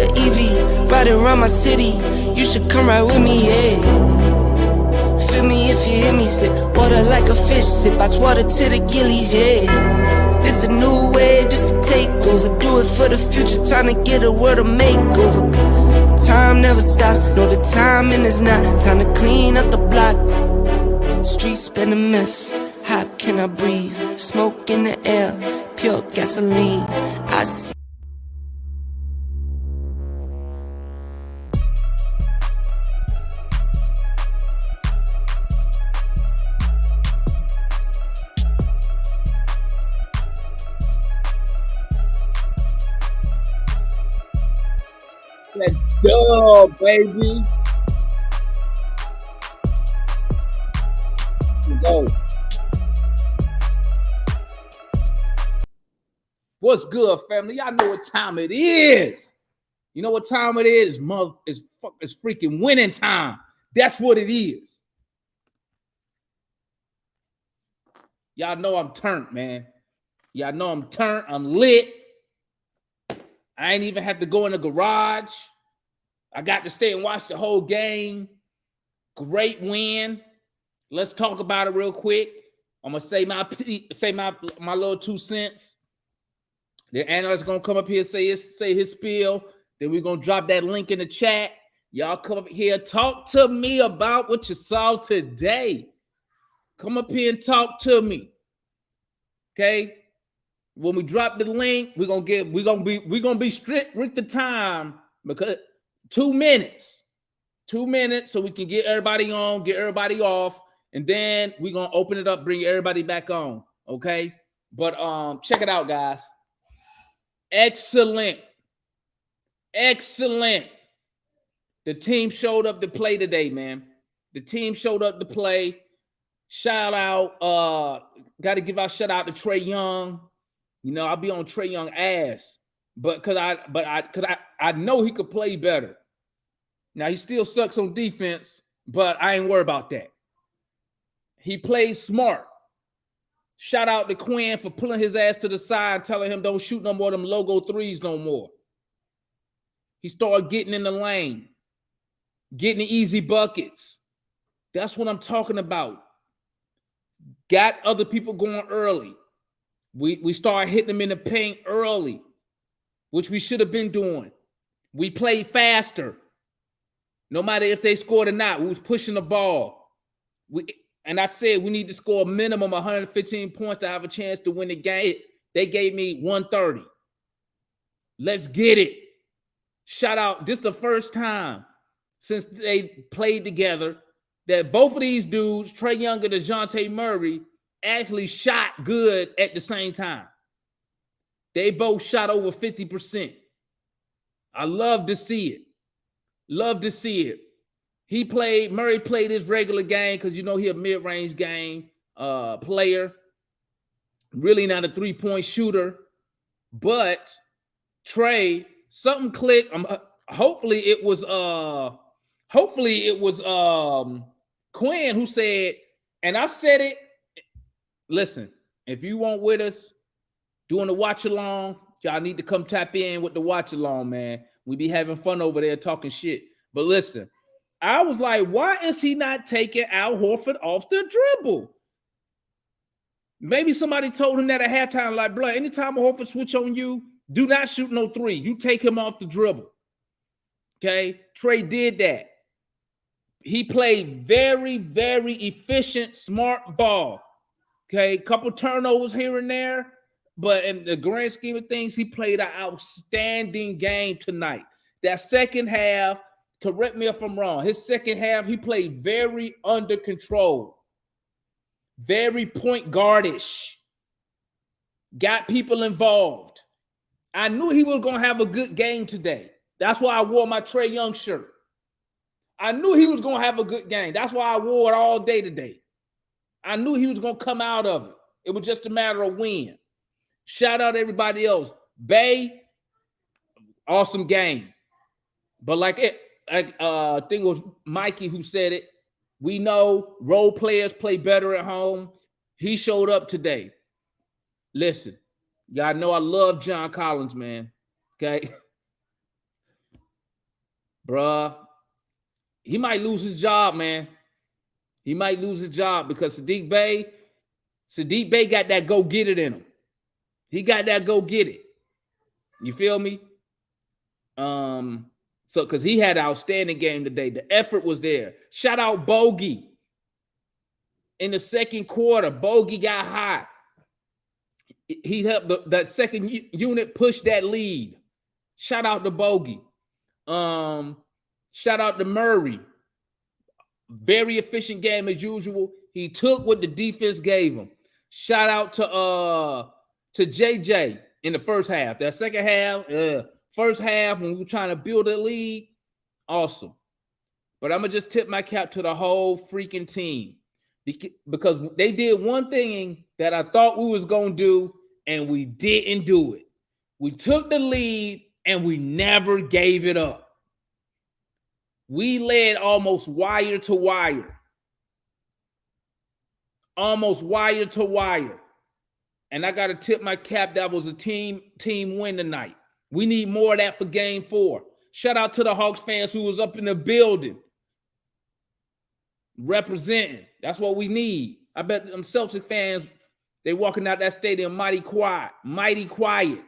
the EV, riding around my city. You should come right with me, yeah. Feel me if you hear me, sip water like a fish, sip box water to the gillies, yeah. It's a new wave, this a takeover. Do it for the future, time to get a world of makeover. Time never stops, no the timing is not. Time to clean up the block. Streets been a mess, how can I breathe? Smoke in the air, pure gasoline. I see. Let's go, baby. Let's go. What's good, family? Y'all know what time it is. You know what time it is? It's freaking winning time. That's what it is. Y'all know I'm turned, man. Y'all know I'm turned. I'm lit. I ain't even have to go in the garage. I got to stay and watch the whole game. Great win. Let's talk about it real quick. I'm gonna say my little 2 cents. The analyst gonna come up here, say his spiel. Then we're gonna drop that link in the chat. Y'all come up here, talk to me about what you saw today. Come up here and talk to me. Okay. When we drop the link, we're gonna be strict with the time because 2 minutes. 2 minutes so we can get everybody on, get everybody off, and then we're gonna open it up, bring everybody back on. Okay. But check it out, guys. Excellent. The team showed up to play today, man. The team showed up to play. Shout out, got to give out shout out to Trey Young. You know, I'll be on Trey Young ass, but I know he could play better. Now he still sucks on defense, but I ain't worried about that. He played smart. Shout out to Quinn for pulling his ass to the side, telling him don't shoot no more of them logo threes no more. He started getting in the lane, getting the easy buckets. That's what I'm talking about. Got other people going early. We started hitting them in the paint early, which we should have been doing. We played faster. No matter if they scored or not, we was pushing the ball. And I said we need to score a minimum 115 points to have a chance to win the game. They gave me 130. Let's get it. Shout out. This is the first time since they played together that both of these dudes, Trey Young and DeJounte Murray, actually shot good at the same time. They both shot over 50%. I love to see it. Love to see it. Murray played his regular game because you know he a mid-range game player. Really not a three-point shooter. But Trey, something clicked. Hopefully it was Quinn who said, and I said it. Listen, if you want with us doing the watch along, y'all need to come tap in with the watch along, man. We be having fun over there talking shit. But listen, I was like, why is he not taking Al Horford off the dribble? Maybe somebody told him that at halftime, like, bro, anytime a Horford switch on you, do not shoot no three. You take him off the dribble. Okay? Trey did that. He played very, very efficient, smart ball. Okay, couple turnovers here and there, but in the grand scheme of things, he played an outstanding game tonight. That second half, correct me if I'm wrong, his second half, he played very under control, very point guardish, got people involved. I knew he was going to have a good game today. That's why I wore my Trey Young shirt. I knew he was going to have a good game. That's why I wore it all day today. I knew he was going to come out of it. It was just a matter of when. Shout out to everybody else. Bay, awesome game. But I think it was Mikey who said it. We know role players play better at home. He showed up today. Listen, y'all know I love John Collins, man. Okay. bruh, he might lose his job, man. He might lose his job because Sadiq Bey got that go get it in him. He got that go get it. You feel me? So because he had an outstanding game today. The effort was there. Shout out Bogey. In the second quarter, Bogey got hot. He helped that second unit push that lead. Shout out to Bogey. Shout out to Murray. Very efficient game as usual. He took what the defense gave him. Shout out to JJ in the first half. That second half, first half when we were trying to build a lead, awesome. But I'm gonna just tip my cap to the whole freaking team because they did one thing that I thought we was gonna do, and we didn't do it. We took the lead and we never gave it up. We led almost wire to wire. Almost wire to wire. And I got to tip my cap. That was a team win tonight. We need more of that for game 4. Shout out to the Hawks fans who was up in the building representing. That's what we need. I bet them Celtics fans, they walking out that stadium mighty quiet. Mighty quiet.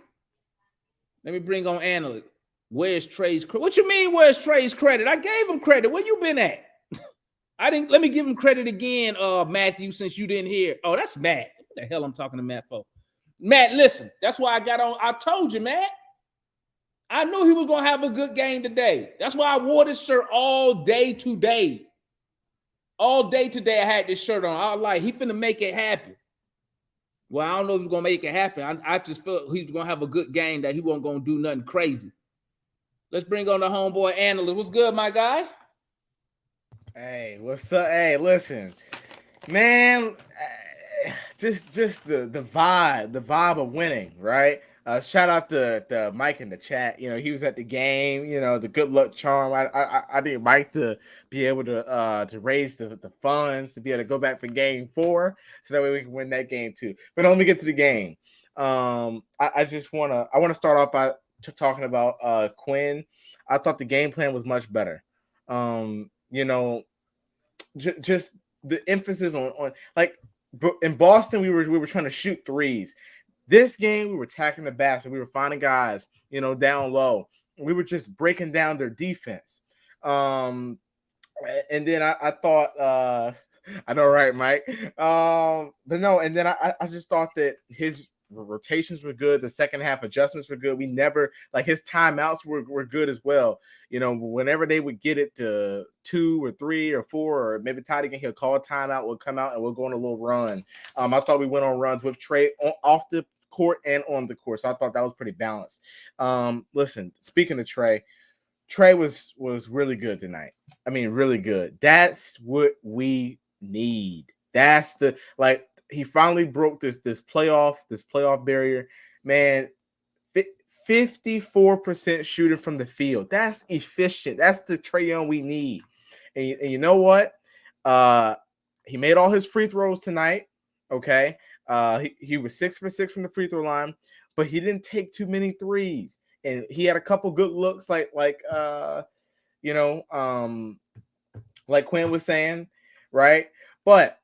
Let me bring on analyst. Where's Trey's credit? What you mean, where's Trey's credit? I gave him credit. Where you been at? I didn't. Let me give him credit again, Matthew, since you didn't hear. Oh, that's Matt. What the hell I'm talking to Matt for? Matt, listen. That's why I got on. I told you, Matt. I knew he was going to have a good game today. That's why I wore this shirt all day today. All day today I had this shirt on. I was like, he finna make it happen. Well, I don't know if he's going to make it happen. I just felt he was going to have a good game, that he wasn't going to do nothing crazy. Let's bring on the homeboy analyst. What's good, my guy? Hey, what's up? Hey, listen, man, just the vibe of winning, right? Shout out to Mike in the chat. You know, he was at the game. You know, the good luck charm. I need Mike to be able to raise the funds to be able to go back for game 4, so that way we can win that game too. But let me get to the game. I want to start off by talking about Quinn. I thought the game plan was much better. You know, just the emphasis on like in Boston, we were trying to shoot threes. This game, we were attacking the basket. We were finding guys, you know, down low. We were just breaking down their defense. And then I thought, I know, right, Mike? But no, and then I just thought that his rotations were good. The second half adjustments were good. We never, like, his timeouts were good as well. You know, whenever they would get it to 2 or 3 or 4, or maybe tied again, he'll call a timeout, we'll come out and we'll go on a little run. I thought we went on runs with Trey off the court and on the court. So I thought that was pretty balanced. Listen, speaking of Trey was really good tonight. I mean, really good. That's what we need. That's the, like, he finally broke this playoff barrier. Man, 54% shooting from the field. That's efficient. That's the Trae Young we need. And you know what? He made all his free throws tonight. Okay. He was 6 for 6 from the free throw line, but he didn't take too many threes. And he had a couple good looks, like Quinn was saying, right? But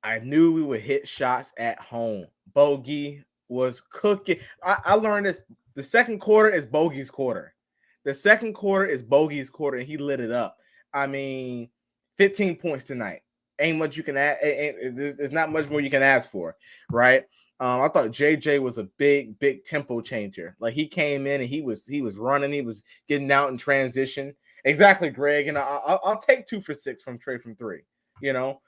I knew we would hit shots at home. Bogey was cooking. I learned this. The second quarter is Bogey's quarter. The second quarter is Bogey's quarter, and he lit it up. I mean, 15 points tonight. Ain't much you can add. There's not much more you can ask for, right? I thought JJ was a big tempo changer. Like, he came in and he was running. He was getting out in transition. Exactly, Greg. And I'll take 2 for 6 from Trey from 3. You know.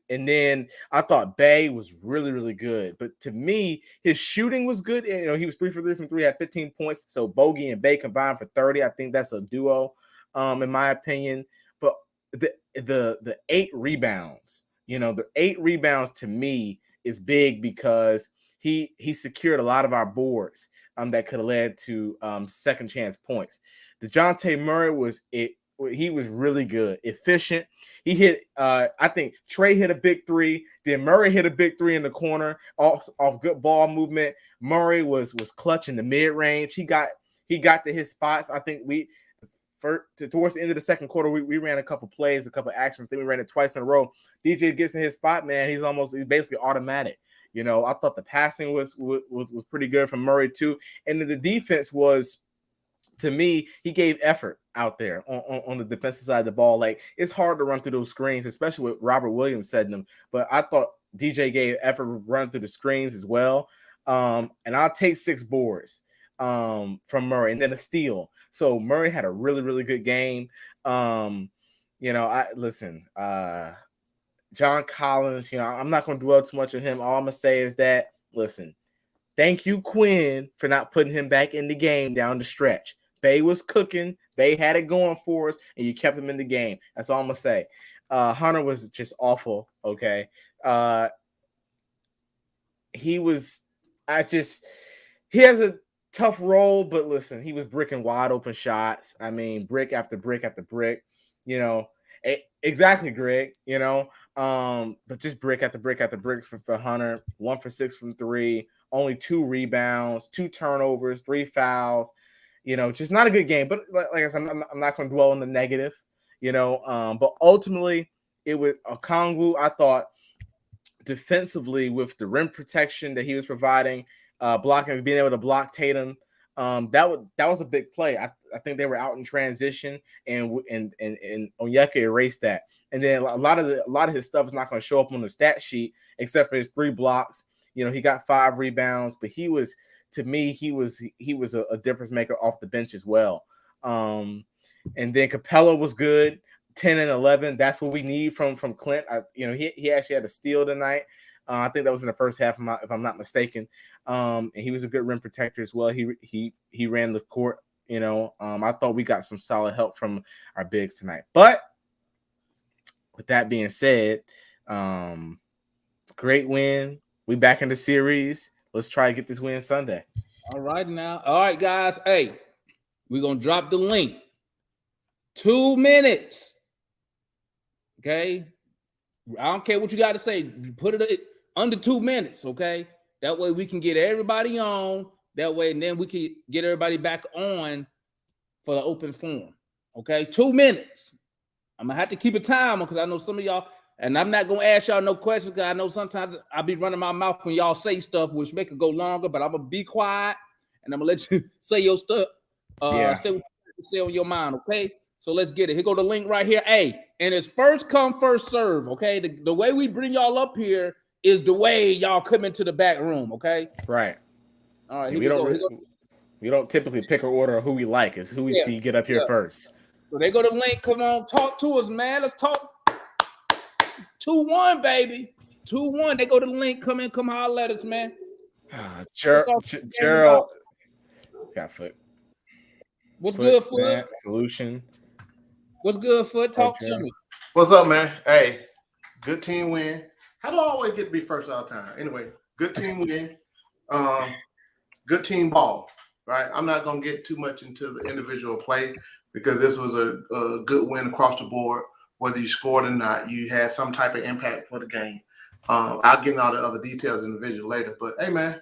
And then I thought Bay was really, really good. But to me, his shooting was good. You know, he was 3 for 3 from 3, had 15 points. So Bogey and Bay combined for 30. I think that's a duo, in my opinion. But the 8 rebounds, you know, the 8 rebounds to me is big because he secured a lot of our boards that could have led to second chance points. DeJounte Murray was it. He was really good, efficient. He hit, I think Trey hit a big 3. Then Murray hit a big 3 in the corner off good ball movement. Murray was clutch in the mid range. He got he got to his spots. I think towards the end of the second quarter, we ran a couple plays, a couple actions. I think we ran it twice in a row. DJ gets in his spot, man. He's basically automatic. You know, I thought the passing was pretty good from Murray too, and then the defense was, to me, he gave effort out there on the defensive side of the ball. Like, it's hard to run through those screens, especially with Robert Williams setting them. But I thought DJ gave effort running through the screens as well. And I'll take 6 boards from Murray and then a steal. So Murray had a really, really good game. You know, John Collins, you know, I'm not going to dwell too much on him. All I'm going to say is that, listen, thank you, Quinn, for not putting him back in the game down the stretch. Bay was cooking. Bay had it going for us, and you kept him in the game. That's all I'm going to say. Hunter was just awful, okay? He has a tough role, but listen, he was bricking wide open shots. I mean, brick after brick after brick, you know. Exactly, Greg, you know. But just brick after brick after brick for Hunter. 1 for 6 from 3, only 2 rebounds, 2 turnovers, 3 fouls. You know, just not a good game. But like I said, I'm not going to dwell on the negative, you know. But ultimately, it was Okongwu, I thought, defensively with the rim protection that he was providing, blocking, being able to block Tatum. That was a big play. I think they were out in transition, and Onyeka erased that. And then a lot of his stuff is not going to show up on the stat sheet except for his 3 blocks. You know, he got 5 rebounds, but he was a difference maker off the bench as well. And then Capella was good, 10 and 11. That's what we need from Clint. He actually had a steal tonight. I think that was in the first half, if I'm not mistaken. And he was a good rim protector as well. He ran the court. You know, I thought we got some solid help from our bigs tonight. But with that being said, great win. We back in the series. Let's try to get this win Sunday. All right, now. All right, guys. Hey, we're going to drop the link. 2 minutes. Okay? I don't care what you got to say. Put it under 2 minutes, okay? That way we can get everybody on. That way, and then we can get everybody back on for the open forum. Okay? 2 minutes. I'm going to have to keep a time because I know some of y'all, and I'm not going to ask y'all no questions because I know sometimes I'll be running my mouth when y'all say stuff, which make it go longer, but I'm going to be quiet, and I'm going to let you say your stuff. Say what you say on your mind, okay? So let's get it. Here go the link right here. Hey, and it's first come, first serve, okay? The way we bring y'all up here is the way y'all come into the back room, okay? Right. All right, we don't typically pick an order of who we like. It's who we see get up here first. So they go to the link. Come on, talk to us, man. Let's talk. 2-1, baby. 2-1. They go to the link. Come in, come holler at us, man. Gerald got foot. What's good, Foot? Solution. What's good, Foot? Talk to me. What's up, man? Hey, good team win. How do I always get to be first all the time? Anyway, good team win. Good team ball, right? I'm not going to get too much into the individual play because this was a good win across the board. Whether you scored or not, you had some type of impact for the game. I'll get into all the other details individually later. But, hey, man,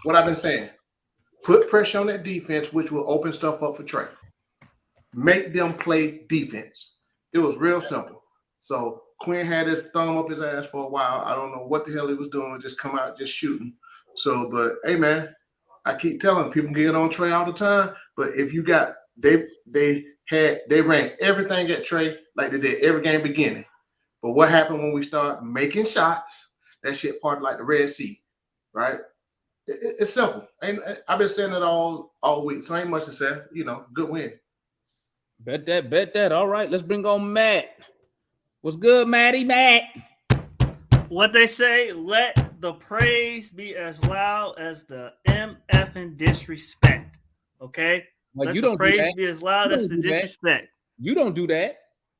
what I've been saying, put pressure on that defense, which will open stuff up for Trey. Make them play defense. It was real simple. So Quinn had his thumb up his ass for a while. I don't know what the hell he was doing, just come out, just shooting. So, but, hey, man, I keep telling people get on Trey all the time. But if you got they ran everything at Trey like they did every game beginning. But what happened when we start making shots? That shit part like the Red Sea, right? It's simple. I've been saying it all week, so ain't much to say. You know, good win. Bet that. All right, let's bring on Matt. What's good, Matty? Matt. What they say, let the praise be as loud as the MF and disrespect. Okay? Well, let you the don't praise do that. be as loud as the disrespect. You don't do that.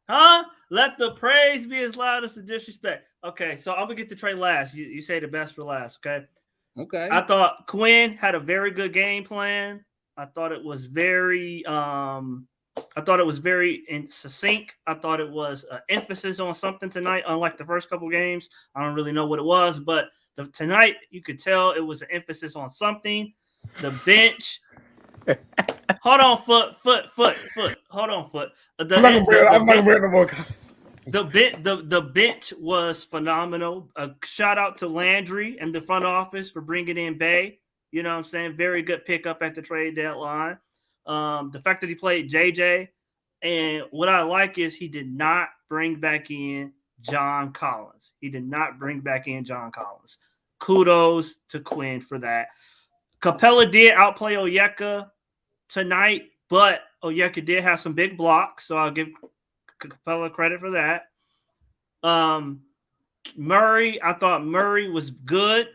Huh? Let the praise be as loud as the disrespect. Okay, so I'm gonna get to Trey last. You say the best for last, okay? Okay. I thought Quinn had a very good game plan. I thought it was very succinct. I thought it was an emphasis on something tonight, unlike the first couple games. I don't really know what it was, but tonight you could tell it was an emphasis on something. The bench Hold on, foot. Hold on, foot. I'm not gonna wear no more comments. The bench was phenomenal. A shout out to Landry and the front office for bringing in Bay. You know what I'm saying? Very good pickup at the trade deadline. The fact that he played JJ, and what I like is he did not bring back in John Collins. Kudos to Quinn for that. Capella did outplay Onyeka tonight, but Onyeka did have some big blocks, so I'll give Capella credit for that. Murray, I thought Murray was good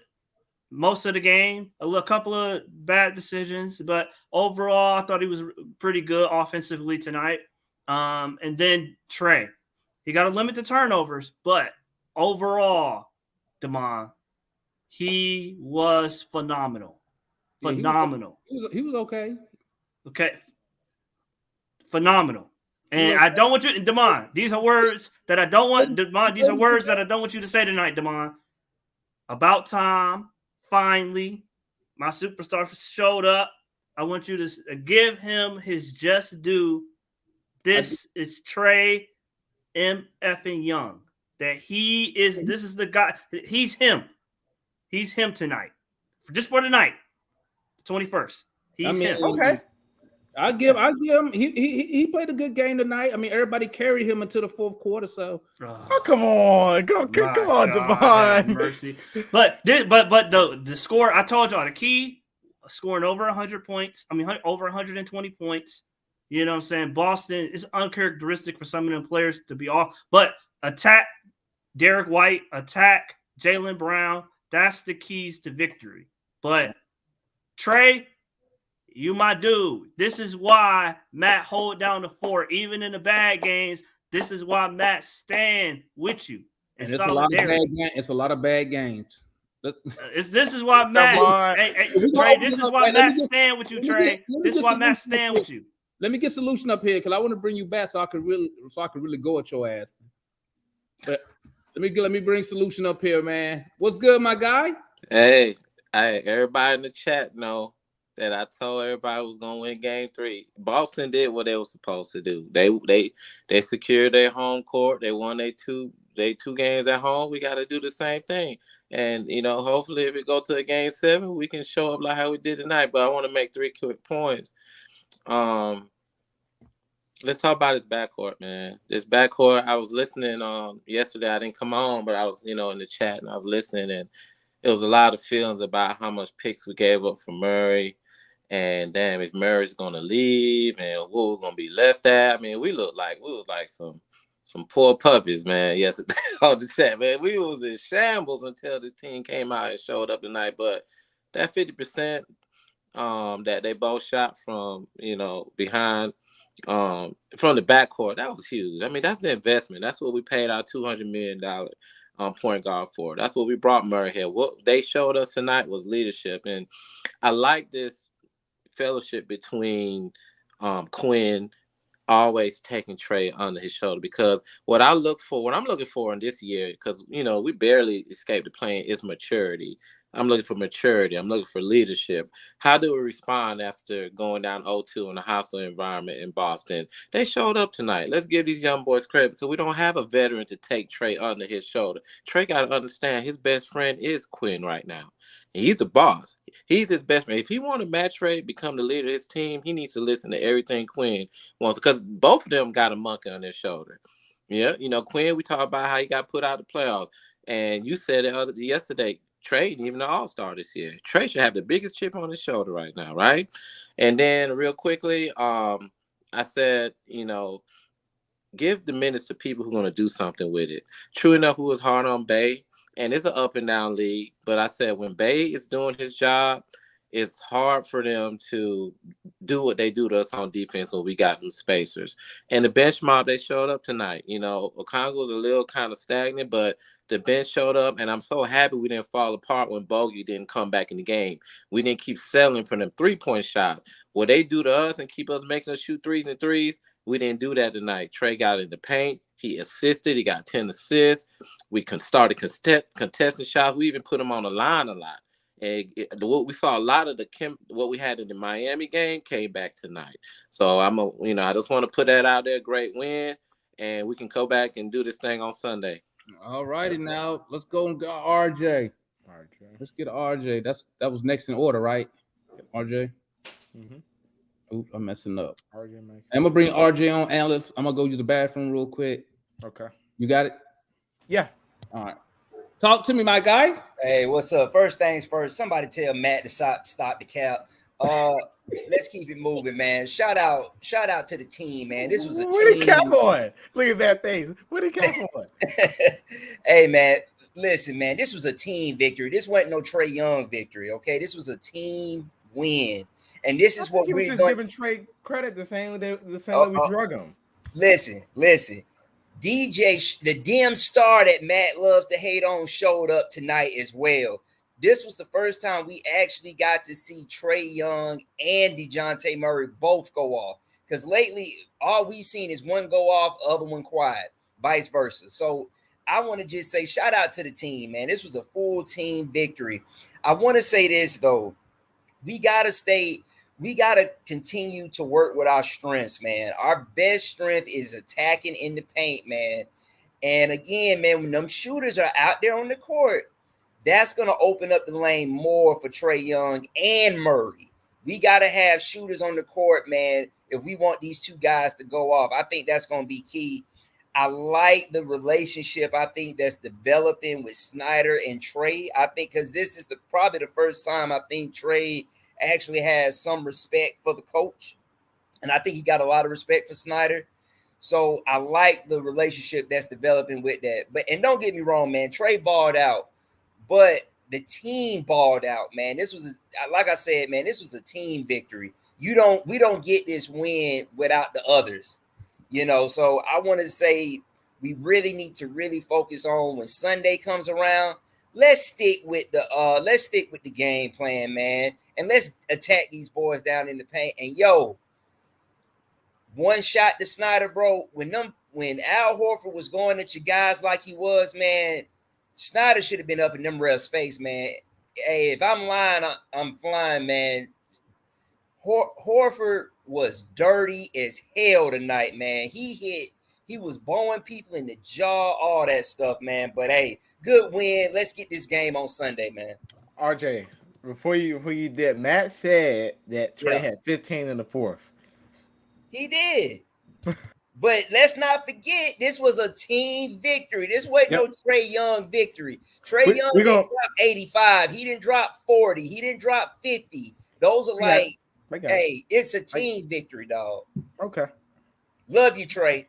most of the game. A couple of bad decisions, but overall, I thought he was pretty good offensively tonight. And then Trey, he got to limit the turnovers, but overall, Damon, he was phenomenal. Phenomenal. He was okay. Okay. Phenomenal. And I don't want you, Damon, these are words that I don't want, Damon, these are words that I don't want you to say tonight, Damon. About time, finally, my superstar showed up. I want you to give him his just due. This is Trey M.F. Young. That this is the guy, he's him. He's him tonight. Just for tonight, the 21st. He's him. Okay. I give him. He played a good game tonight. I mean, everybody carried him until the fourth quarter. So, come on, come on, Devon. Mercy. But the score. I told y'all the key: scoring over 100 points. I mean, over 120 points. You know what I'm saying? Boston is uncharacteristic for some of them players to be off. But attack Derek White, attack Jaylen Brown. That's the keys to victory. But Trey, you my dude. This is why Matt hold down the fort, even in the bad games. This is why Matt stand with you. And it's a lot of bad games. This is why Matt. Trey, this is why Matt stand with you, Trey. This is why Matt stand with you. Let me get Solution up here because I want to bring you back so I can really go at your ass. But let me bring Solution up here, man. What's good, my guy? Hey, everybody in the chat know that I told everybody was gonna win game 3. Boston did what they were supposed to do. They secured their home court. They won their two games at home. We got to do the same thing. And hopefully, if we go to a game 7, we can show up like how we did tonight. But I want to make 3 quick points. Let's talk about this backcourt, man. This backcourt. I was listening yesterday. I didn't come on, but I was in the chat and I was listening, and it was a lot of feelings about how much picks we gave up for Murray. And damn, if Murray's gonna leave, and what we're gonna be left at. I mean, we was like some poor puppies, man. Yes, on the chat, man. We was in shambles until this team came out and showed up tonight. But that 50% that they both shot from behind from the backcourt, that was huge. I mean, that's the investment. That's what we paid our $200 million point guard for. That's what we brought Murray here. What they showed us tonight was leadership, and I like this fellowship between Quinn always taking Trey under his shoulder, because what I'm looking for in this year, because we barely escaped the plane, is maturity. I'm looking for maturity. I'm looking for leadership. How do we respond after going down 0-2 in a hostile environment in Boston? They showed up tonight. Let's give these young boys credit, because we don't have a veteran to take Trey under his shoulder. Trey got to understand his best friend is Quinn right now. And he's the boss. He's his best friend. If he wants to match Trey, become the leader of his team, he needs to listen to everything Quinn wants, because both of them got a monkey on their shoulder. Yeah, Quinn, we talked about how he got put out of the playoffs. And you said it yesterday, Trey ain't even an all-star this year. Trey should have the biggest chip on his shoulder right now, right? And then real quickly, I said, give the minutes to people who are going to do something with it. True enough, we was hard on Bay, and it's an up-and-down league. But I said when Bay is doing his job, it's hard for them to do what they do to us on defense when we got them spacers. And the bench mob, they showed up tonight. Okongwu was a little kind of stagnant, but the bench showed up, and I'm so happy we didn't fall apart when Bogey didn't come back in the game. We didn't keep settling for them 3-point shots. What they do to us and keep us making us shoot threes, we didn't do that tonight. Trey got in the paint. He assisted. He got 10 assists. We started contesting shots. We even put him on the line a lot. And what we saw, a lot of what we had in the Miami game came back tonight. So I just want to put that out there. Great win, and we can go back and do this thing on Sunday. All righty, now let's go and go RJ. Let's get RJ. That was next in order, right? RJ. Oops, I'm messing up. RJ, Mike. I'm gonna bring RJ on, Alice. I'm gonna go use the bathroom real quick. Okay. You got it? Yeah. All right. Talk to me, my guy. Hey, what's up? First things first, somebody tell Matt to stop the cap. Let's keep it moving, man. Shout out to the team, man. This was a Where team. the cap on? Look at that face. Where the cap on? Hey, man, listen, man. This was a team victory. This wasn't no Trae Young victory, okay? This was a team win, and this is what we're just giving Trae credit the same way we drug him. Listen. DJ, the dim star that Matt loves to hate on, showed up tonight as well. This was the first time we actually got to see Trae Young and DeJounte Murray both go off. Because lately, all we've seen is one go off, other one quiet, vice versa. So I want to just say shout out to the team, man. This was a full team victory. I want to say this, though. We got to continue to work with our strengths, man. Our best strength is attacking in the paint, man. And again, man, when them shooters are out there on the court, that's going to open up the lane more for Trae Young and Murray. We got to have shooters on the court, man, if we want these two guys to go off. I think that's going to be key. I like the relationship I think that's developing with Snyder and Trae. I think because this is probably the first time I think Trae actually has some respect for the coach. And I think he got a lot of respect for Snyder. So I like the relationship that's developing with that. And don't get me wrong, man, Trae balled out, but the team balled out, man. This was, like I said, man, this was a team victory. We don't get this win without the others, So I want to say we really need to really focus on when Sunday comes around. Let's stick with the game plan, man, and let's attack these boys down in the paint. And one shot to Snyder, bro. When Al Horford was going at you guys like he was, man, Snyder should have been up in them refs' face, man. Hey, if I'm lying, I'm flying, man. Horford was dirty as hell tonight, man. He was blowing people in the jaw, all that stuff, man. But hey, good win. Let's get this game on Sunday, man. RJ, before you did, Matt said that Trae had 15 in the fourth. He did. But let's not forget, this was a team victory. This wasn't no Trae Young victory. Trae Young didn't drop 85. He didn't drop 40. He didn't drop 50. Those are hey, it's a team victory, dog. Okay. Love you, Trae.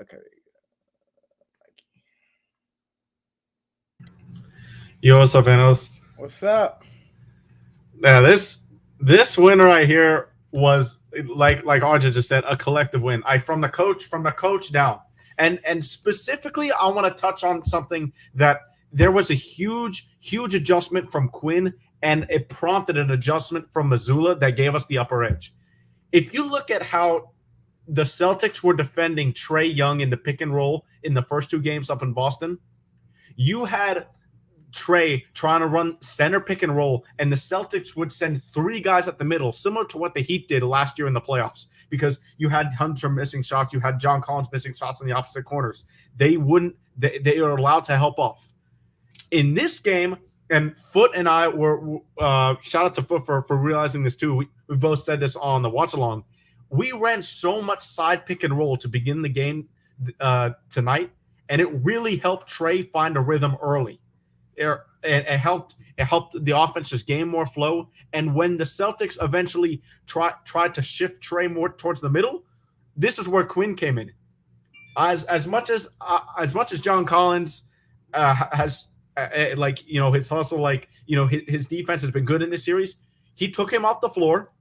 Okay. Yo, what's up, analyst? What's up? Now this win right here was like RJ just said, a collective win. From the coach down, and specifically, I want to touch on something that there was a huge adjustment from Quinn, and it prompted an adjustment from Mazzulla that gave us the upper edge. If you look at how the Celtics were defending Trae Young in the pick and roll in the first two games up in Boston, you had Trae trying to run center pick and roll, and the Celtics would send three guys at the middle, similar to what the Heat did last year in the playoffs, because you had Hunter missing shots, you had John Collins missing shots on the opposite corners. They were allowed to help off. In this game, and Foot and I were shout out to Foot for realizing this too. We both said this on the watch along. We ran so much side pick and roll to begin the game tonight, and it really helped Trae find a rhythm early. It helped the offense just gain more flow. And when the Celtics eventually tried to shift Trae more towards the middle, this is where Quinn came in. As much as John Collins has his hustle, his defense has been good in this series. He took him off the floor.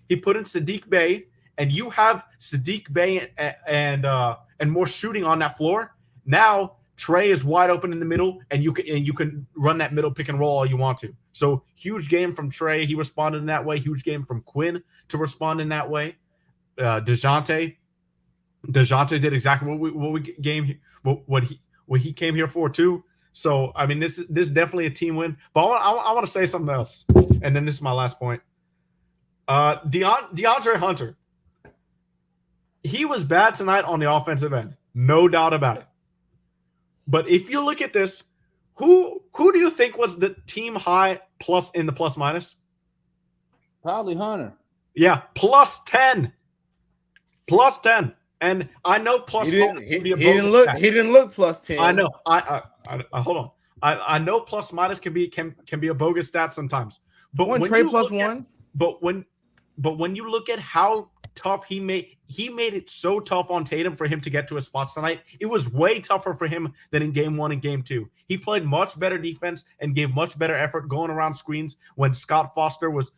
He put in Sadiq Bey, and you have Sadiq Bey and more shooting on that floor. Now Trae is wide open in the middle, and you can run that middle pick and roll all you want to. So huge game from Trae. He responded in that way. Huge game from Quinn to respond in that way. DeJounte did exactly what he came here for too. So I mean, this is definitely a team win. But I want to say something else, and then this is my last point. DeAndre Hunter, he was bad tonight on the offensive end, no doubt about it. But if you look at this, who do you think was the team high plus in the plus minus? Probably Hunter. Yeah, plus 10. Plus 10. And I know plus He didn't look plus 10. I know. I hold on. I know plus minus can be a bogus stat sometimes. But One when trade you plus look at- one. but when you look at how tough he made it so tough on Tatum for him to get to his spots tonight. It was way tougher for him than in game 1 and game 2. He played much better defense and gave much better effort going around screens when Scott Foster was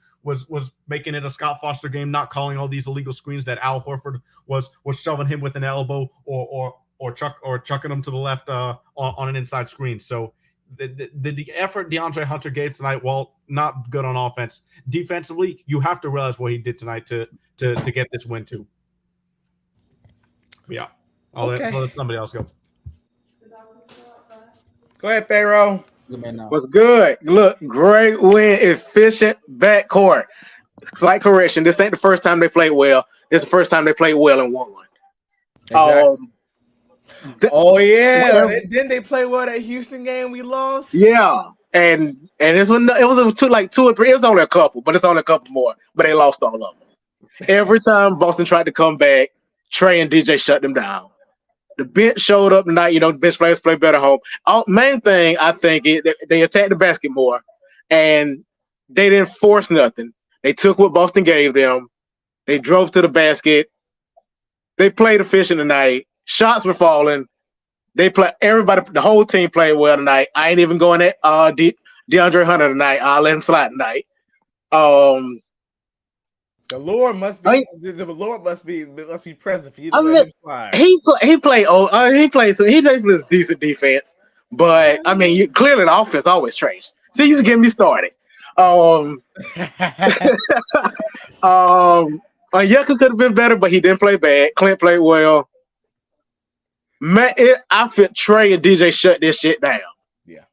making it a Scott Foster game, not calling all these illegal screens that Al Horford was shoving him with an elbow or chucking him to the left on an inside screen. So the effort DeAndre Hunter gave tonight, while not good on offense, defensively, you have to realize what he did tonight to get this win too. Yeah, I'll let somebody else go. Go ahead, Pharaoh. Was good. Look, great win, efficient backcourt. Slight correction. This ain't the first time they played well. This is the first time they played well and won. Exactly. Didn't they play well that Houston game we lost? Yeah, and this one it was two or three. It was only a couple, but it's only a couple more. But they lost all of them. Every time Boston tried to come back, Trey and DJ shut them down. The bench showed up tonight. The bench players play better home. Main thing I think is they attacked the basket more, and they didn't force nothing. They took what Boston gave them. They drove to the basket. They played efficient tonight. Shots were falling. Everybody, the whole team played well tonight. I ain't even going at DeAndre Hunter tonight. I'll let him slide tonight. The Lord must be present for you to let him slide. He plays some decent defense, but I mean, clearly the offense always trash. See, you get me started. Yucca could have been better, but he didn't play bad. Clint played well. Man, I feel Trey and DJ shut this shit down. Yeah.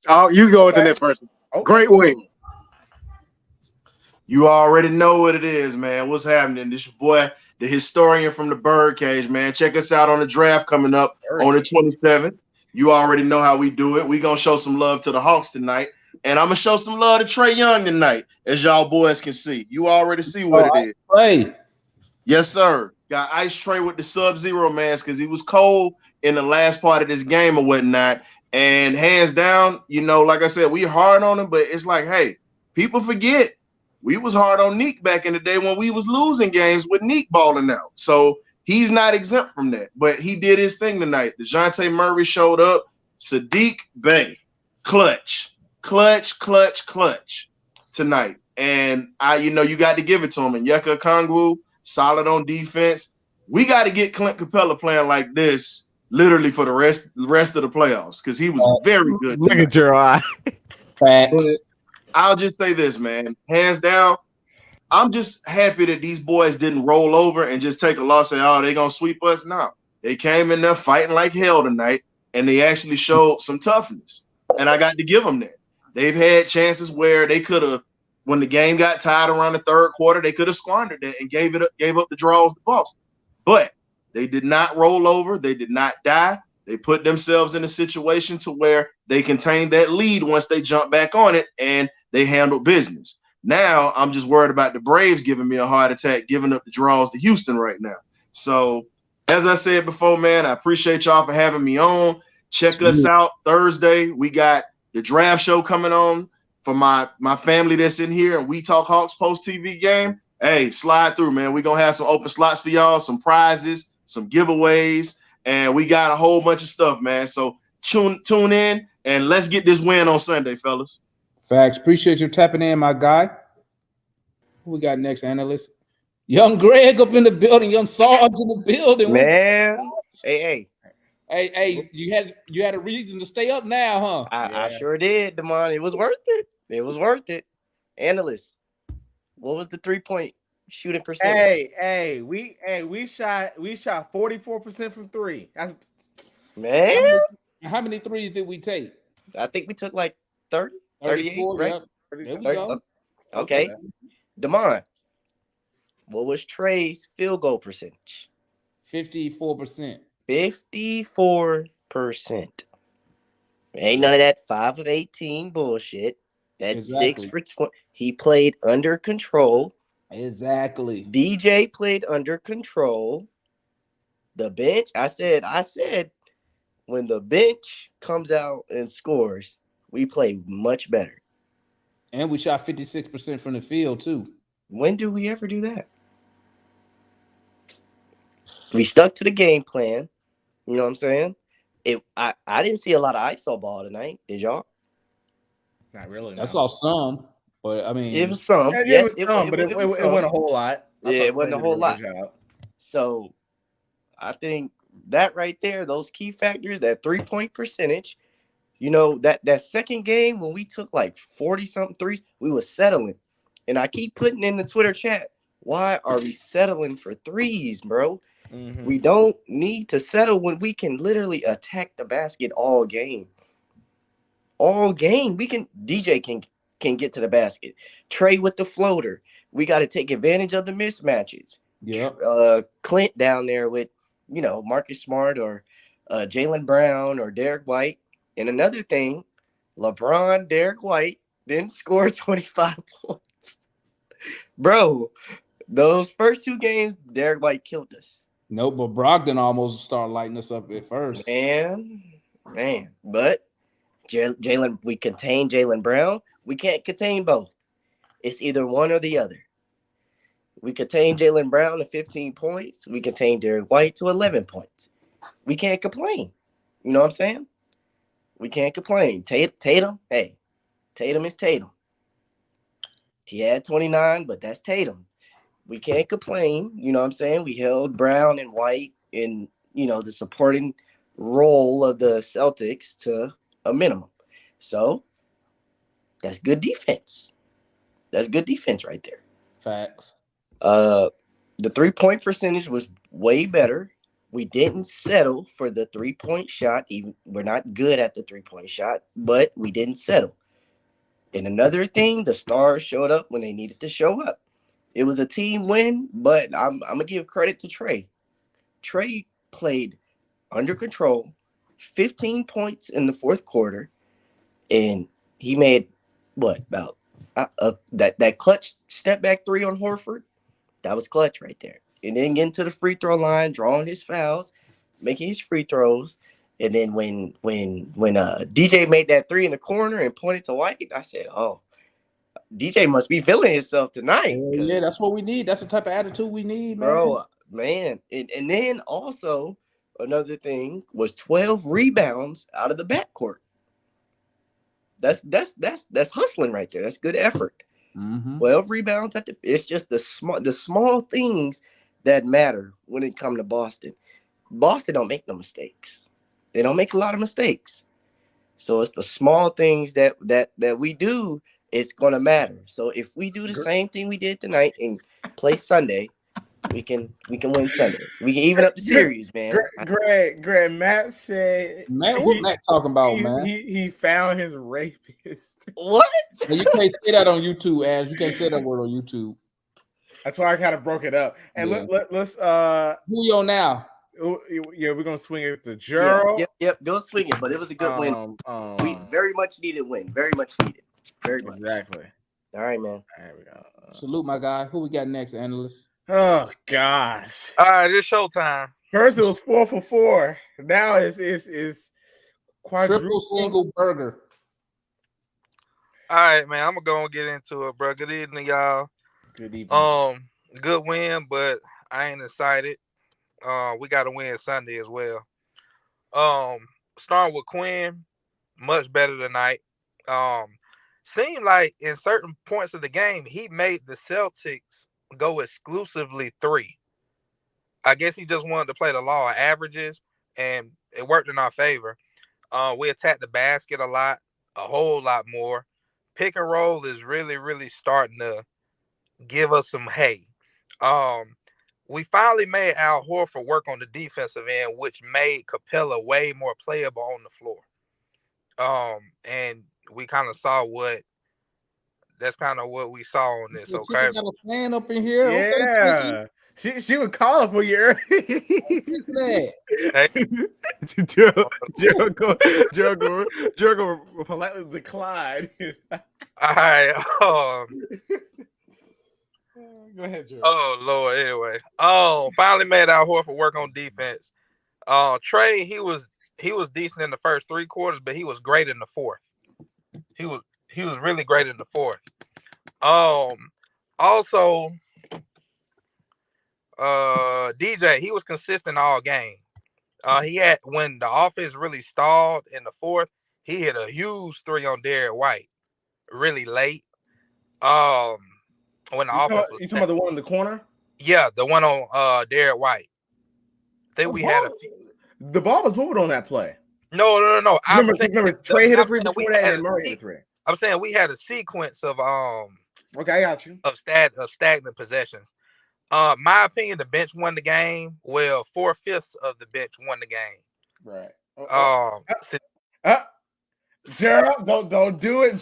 Oh, you go into this person. Okay. Great win. You already know what it is, man. What's happening? This your boy, the historian from the Birdcage, man. Check us out on the draft coming up on the 27th. You already know how we do it. We're going to show some love to the Hawks tonight. And I'm going to show some love to Trae Young tonight, as y'all boys can see. You already see what it is. Hey. Yes, sir. Got Ice Trae with the Sub-Zero mask because he was cold in the last part of this game or whatnot. And hands down, like I said, we hard on him, but it's like, hey, people forget. We was hard on Neek back in the day when we was losing games with Neek balling out. So he's not exempt from that. But he did his thing tonight. DeJounte Murray showed up. Sadiq Bey, clutch tonight. And you got to give it to him. And Yucca Okongwu, solid on defense. We got to get Clint Capella playing like this literally for the rest of the playoffs because he was very good. Look at your eye. Facts. I'll just say this, man. Hands down, I'm just happy that these boys didn't roll over and just take a loss and say, oh, they're going to sweep us. No. They came in there fighting like hell tonight, and they actually showed some toughness. And I got to give them that. They've had chances where they could have, when the game got tied around the third quarter, they could have squandered that and gave up the draws to Boston. But they did not roll over. They did not die. They put themselves in a situation to where they contained that lead once they jumped back on it, and they handled business. Now I'm just worried about the Braves giving me a heart attack, giving up the draws to Houston right now. So as I said before, man, I appreciate y'all for having me on. Check us out Thursday. We got the draft show coming on for my family that's in here, and We Talk Hawks post TV game. Hey, slide through, man. We're going to have some open slots for y'all, some prizes, some giveaways, and we got a whole bunch of stuff, man. So tune in, and let's get this win on Sunday, fellas. Facts. Appreciate you tapping in, my guy. Who we got next, analyst? Young Greg up in the building. Young Sarge in the building. Man. Hey. You had a reason to stay up now, huh? I sure did, Damon. It was worth it. It was worth it. Analyst, what was the 3-point shooting percentage? We shot 44% from three. That's man. How many threes did we take? I think we took like 30, 38, 34. right? Yep. There we 30, go. okay. Damon, what was Trey's field goal percentage? 54%. 54%. Ain't none of that 5 of 18 bullshit. That's Exactly. 6 for 20. He played under control. Exactly. DJ played under control. The bench, I said, when the bench comes out and scores, we play much better. And we shot 56% from the field too. When do we ever do that? We stuck to the game plan. You know what I'm saying? I didn't see a lot of ISO ball tonight. Did y'all? Not really. I No. saw some, but I mean, It was some. Yeah, Yes, it was some, but it was wasn't a some. whole lot. Yeah, it wasn't a whole lot. Job. So I think that right there, those key factors, that 3-point percentage, you know, that second game when we took like 40-something threes, we was settling. And I keep putting in the Twitter chat, why are we settling for threes, bro? Mm-hmm. We don't need to settle when we can literally attack the basket all game. All game. DJ can get to the basket. Trey with the floater. We got to take advantage of the mismatches. Yep. Clint down there with, you know, Marcus Smart or Jaylen Brown or Derek White. And another thing, LeBron, Derek White didn't score 25 points. Bro, those first 2 games, Derek White killed us. Nope, but Brogdon almost started lighting us up at first. Man. But Jaylen, we contain Jaylen Brown. We can't contain both. It's either one or the other. We contain Jaylen Brown to 15 points. We contain Derek White to 11 points. We can't complain. You know what I'm saying? We can't complain. Tatum, hey, Tatum is Tatum. He had 29, but that's Tatum. We can't complain. You know what I'm saying? We held Brown and White in, you know, the supporting role of the Celtics to a minimum. So that's good defense. That's good defense right there. Facts. The 3-point percentage was way better. We didn't settle for the 3-point shot. Even we're not good at the 3-point shot, but we didn't settle. And another thing, the stars showed up when they needed to show up. It was a team win, but I'm gonna give credit to Trey. Trey played under control, 15 points in the fourth quarter, and he made about that clutch step back 3 on Horford. That was clutch right there. And then getting to the free throw line, drawing his fouls, making his free throws. And then when DJ made that 3 in the corner and pointed to White, I said, "Oh, DJ must be feeling himself tonight." Yeah, that's what we need. That's the type of attitude we need, man. Bro, man. And then also another thing was 12 rebounds out of the backcourt. That's hustling right there. That's good effort. Mm-hmm. 12 rebounds it's just the small things that matter when it comes to Boston. Boston don't make no mistakes. They don't make a lot of mistakes. So it's the small things that we do, it's gonna matter. So if we do the same thing we did tonight and play Sunday, we can win Sunday. We can even up the series, man. Greg, Matt said, Man, what Matt talking about, man? He found his rapist. What? Well, you can't say that on YouTube, Ash. You can't say that word on YouTube. That's why I kind of broke it up. And Yeah. let's who you on now? Yeah, we're gonna swing it to Gerald. Yep, go swing it. But it was a good win. We very much needed win. Very much needed. Very much. Exactly. All right, man. There we go. Salute, my guy. Who we got next, analyst? Oh gosh. All right, it's showtime. First it was 4 for 4. Now it's quadruple. Triple single burger. All right, man. I'm gonna go and get into it, bro. Good evening, y'all. Good evening. Good win, but I ain't excited. We got to win Sunday as well. Starting with Quinn, much better tonight. Seemed like in certain points of the game, he made the Celtics go exclusively 3. I guess he just wanted to play the law of averages, and it worked in our favor. We attacked the basket a whole lot more. Pick and roll is really, really starting to give us some hay. we finally made Al Horford work on the defensive end, which made Capella way more playable on the floor. And we kind of saw that's kind of what we saw on this. Chicken Okay. got a fan up in here. Okay, Chicken. Yeah. She would call it for you. That. Gerald go politely decline. All right. Go ahead, Gerald. Oh Lord. Anyway. Finally made Al Horford work on defense. Trey, he was decent in the first 3 quarters, but he was great in the fourth. He was really great in the fourth. Also, DJ, he was consistent all game. He had, when the offense really stalled in the fourth, he hit a huge 3 on Derek White, really late. When the offense was, you talking about the one in the corner? Yeah, the one on Derek White. Then we had the ball was moving on that play. No. Remember Trey hit a 3 before that, and Murray hit a 3. I'm saying we had a sequence of Okay, I got you. Of stagnant possessions. My opinion, the bench won the game. Well, 4/5 of the bench won the game. Right. Gerald, don't do it,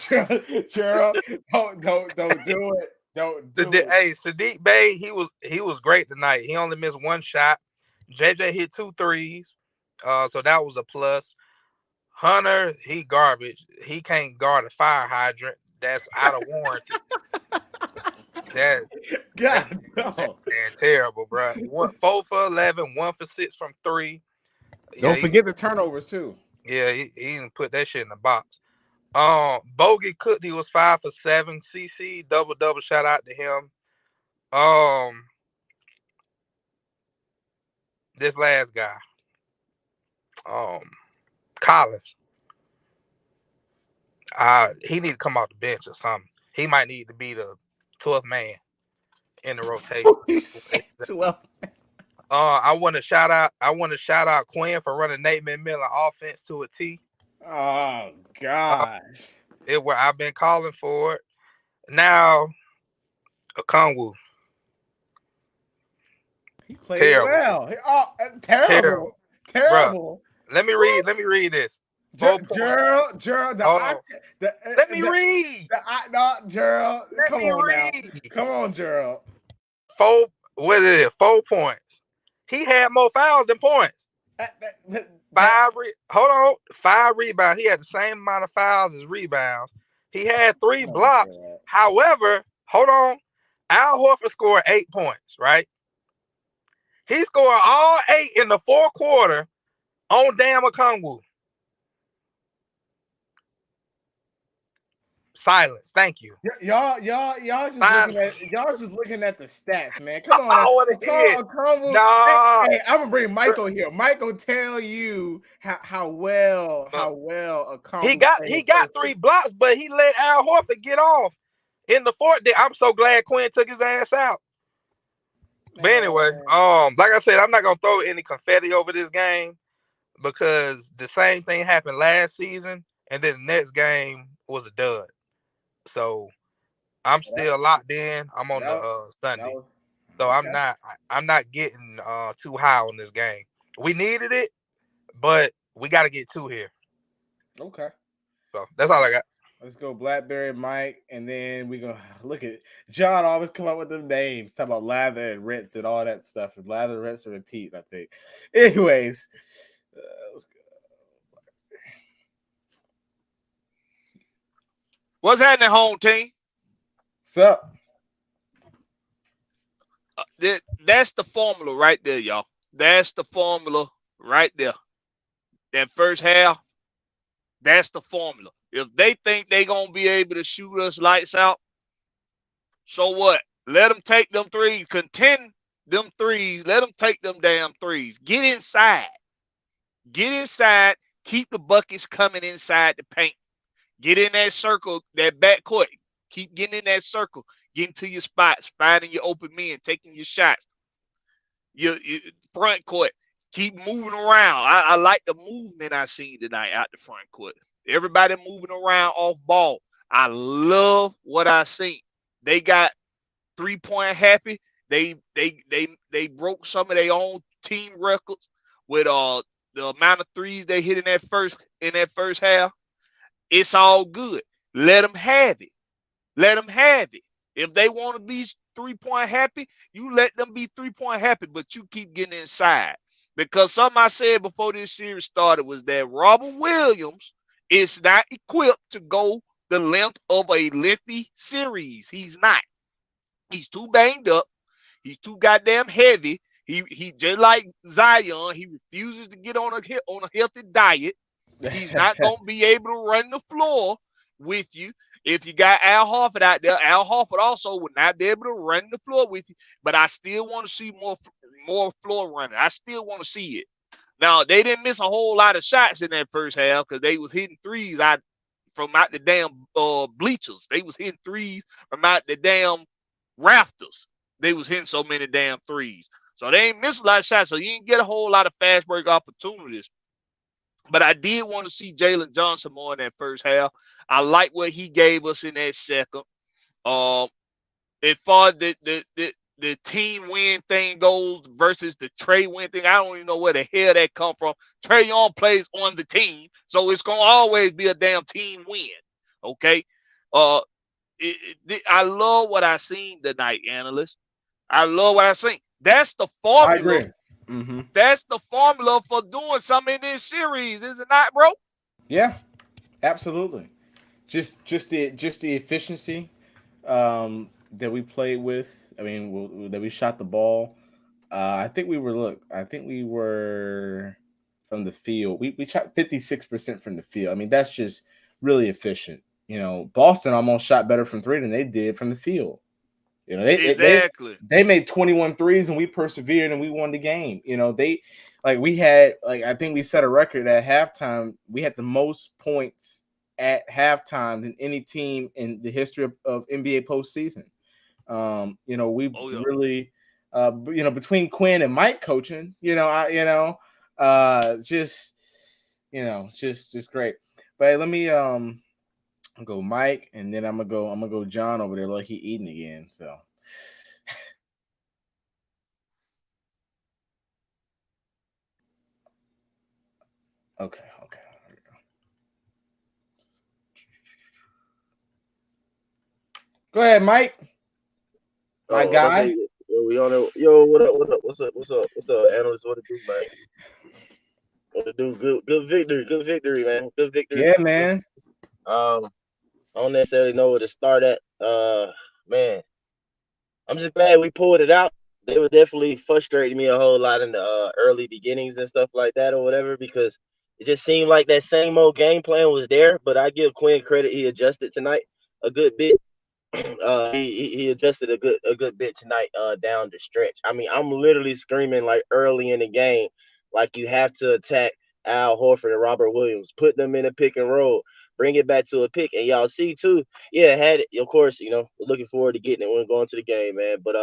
Gerald. Don't do it. Don't do it. Hey, Sadiq Bey, he was great tonight. He only missed 1 shot. JJ hit 2 threes. So that was a plus. Hunter, he garbage. He can't guard a fire hydrant. That's out of warranty. That's terrible, bro. 4 for 11, 1 for 6 from 3. Don't forget the turnovers too. Yeah, he didn't put that shit in the box. Bogey Cookney was 5 for 7. CC double. Shout out to him. This last guy, Collins. He need to come off the bench or something. He might need to be the 12th man in the rotation. You said 12. I want to shout out Quinn for running Nate McMillan offense to a T. Oh gosh. I've been calling for it. Now, Okongwu. He played well. Terrible. Bruh, let me read this. Gerald. Gerald, let me read. Come on, Gerald. 4 points. He had more fouls than points. 5 rebounds. He had the same amount of fouls as rebounds. He had 3 blocks. However, hold on. Al Horford scored 8 points, right? He scored all 8 in the 4th quarter on damn Okongwu. Silence. Thank you. Y'all just looking at the stats, man. Come on. I want to hear it. Nah. Hey, I'm gonna bring Michael here. Michael tell you how well Okongwu he got 3 blocks, but he let Al Horford get off in the 4th. I'm so glad Quinn took his ass out. But anyway, like I said, I'm not gonna throw any confetti over this game because the same thing happened last season, and then the next game was a dud. So I'm still locked in. I'm on the Sunday, so I'm not getting too high on this game. We needed it, but we got to get 2 here. Okay. So that's all I got. Let's go Blackberry Mike, and then we're going to look at John always come up with them names, talk about lather and rinse and all that stuff. And lather, rinse, and repeat, I think. Anyways, let's go. What's happening, home team? What's up? That's the formula right there, y'all. That's the formula right there. That first half, that's the formula. If they think they're going to be able to shoot us lights out, so what? Let them take them threes. Contend them threes. Let them take them damn threes. Get inside. Keep the buckets coming inside the paint. Get in that circle, that backcourt. Keep getting in that circle. Getting to your spots. Finding your open men. Taking your shots. Your front court. Keep moving around. I like the movement I seen tonight out the front court. Everybody moving around off ball. I love what I seen. They got 3-point happy. They broke some of their own team records with the amount of threes they hit in that first half. It's all good. Let them have it. Let them have it. If they want to be 3-point happy, you let them be 3-point happy, but you keep getting inside. Because something I said before this series started was that Robert Williams is not equipped to go the length of a lengthy series. He's not. He's too banged up. He's too goddamn heavy. He just like Zion. He refuses to get on a healthy diet. He's not gonna be able to run the floor with you. If you got Al Horford out there, Al Horford also would not be able to run the floor with you. But I still want to see more floor running. I still want to see it. Now they didn't miss a whole lot of shots in that first half because they was hitting threes from out the damn bleachers. They was hitting threes from out the damn rafters. They was hitting so many damn threes. So they ain't missed a lot of shots. So you didn't get a whole lot of fast break opportunities. But I did want to see Jalen Johnson more in that first half. I like what he gave us in that second. As far as the team win thing goes versus the Trey win thing, I don't even know where the hell that come from. Trae Young plays on the team, so it's gonna always be a damn team win. Okay. I love what I seen tonight, analyst. I love what I seen. That's the formula. I agree. Mm-hmm. That's the formula for doing something in this series, is it not, bro? Yeah, absolutely. Just the efficiency that we played with. I mean, that we shot the ball. I think we were from the field. We shot 56% from the field. I mean, that's just really efficient. You know, Boston almost shot better from three than they did from the field. You know, they made 21 threes and we persevered and we won the game. You know, I think we set a record at halftime. We had the most points at halftime than any team in the history of NBA postseason. You know, we really, between Quinn and Mike coaching, just great. But let me go Mike, and then I'm gonna go John over there like he eating again. So okay. Go ahead, Mike. My guy. Yo, we on it. Yo, what up? What's up, analyst? What it do, man? What it do? Good victory, man. Good victory. Yeah, man. I don't necessarily know where to start at. Man, I'm just glad we pulled it out. They were definitely frustrating me a whole lot in the early beginnings and stuff like that or whatever, because it just seemed like that same old game plan was there. But I give Quinn credit; he adjusted tonight a good bit. He adjusted a good bit tonight down the stretch. I mean, I'm literally screaming like early in the game, like you have to attack Al Horford and Robert Williams, put them in a pick and roll, bring it back to a pick, and y'all see too. Yeah, had it. Of course, we're looking forward to getting it when going to the game, man. But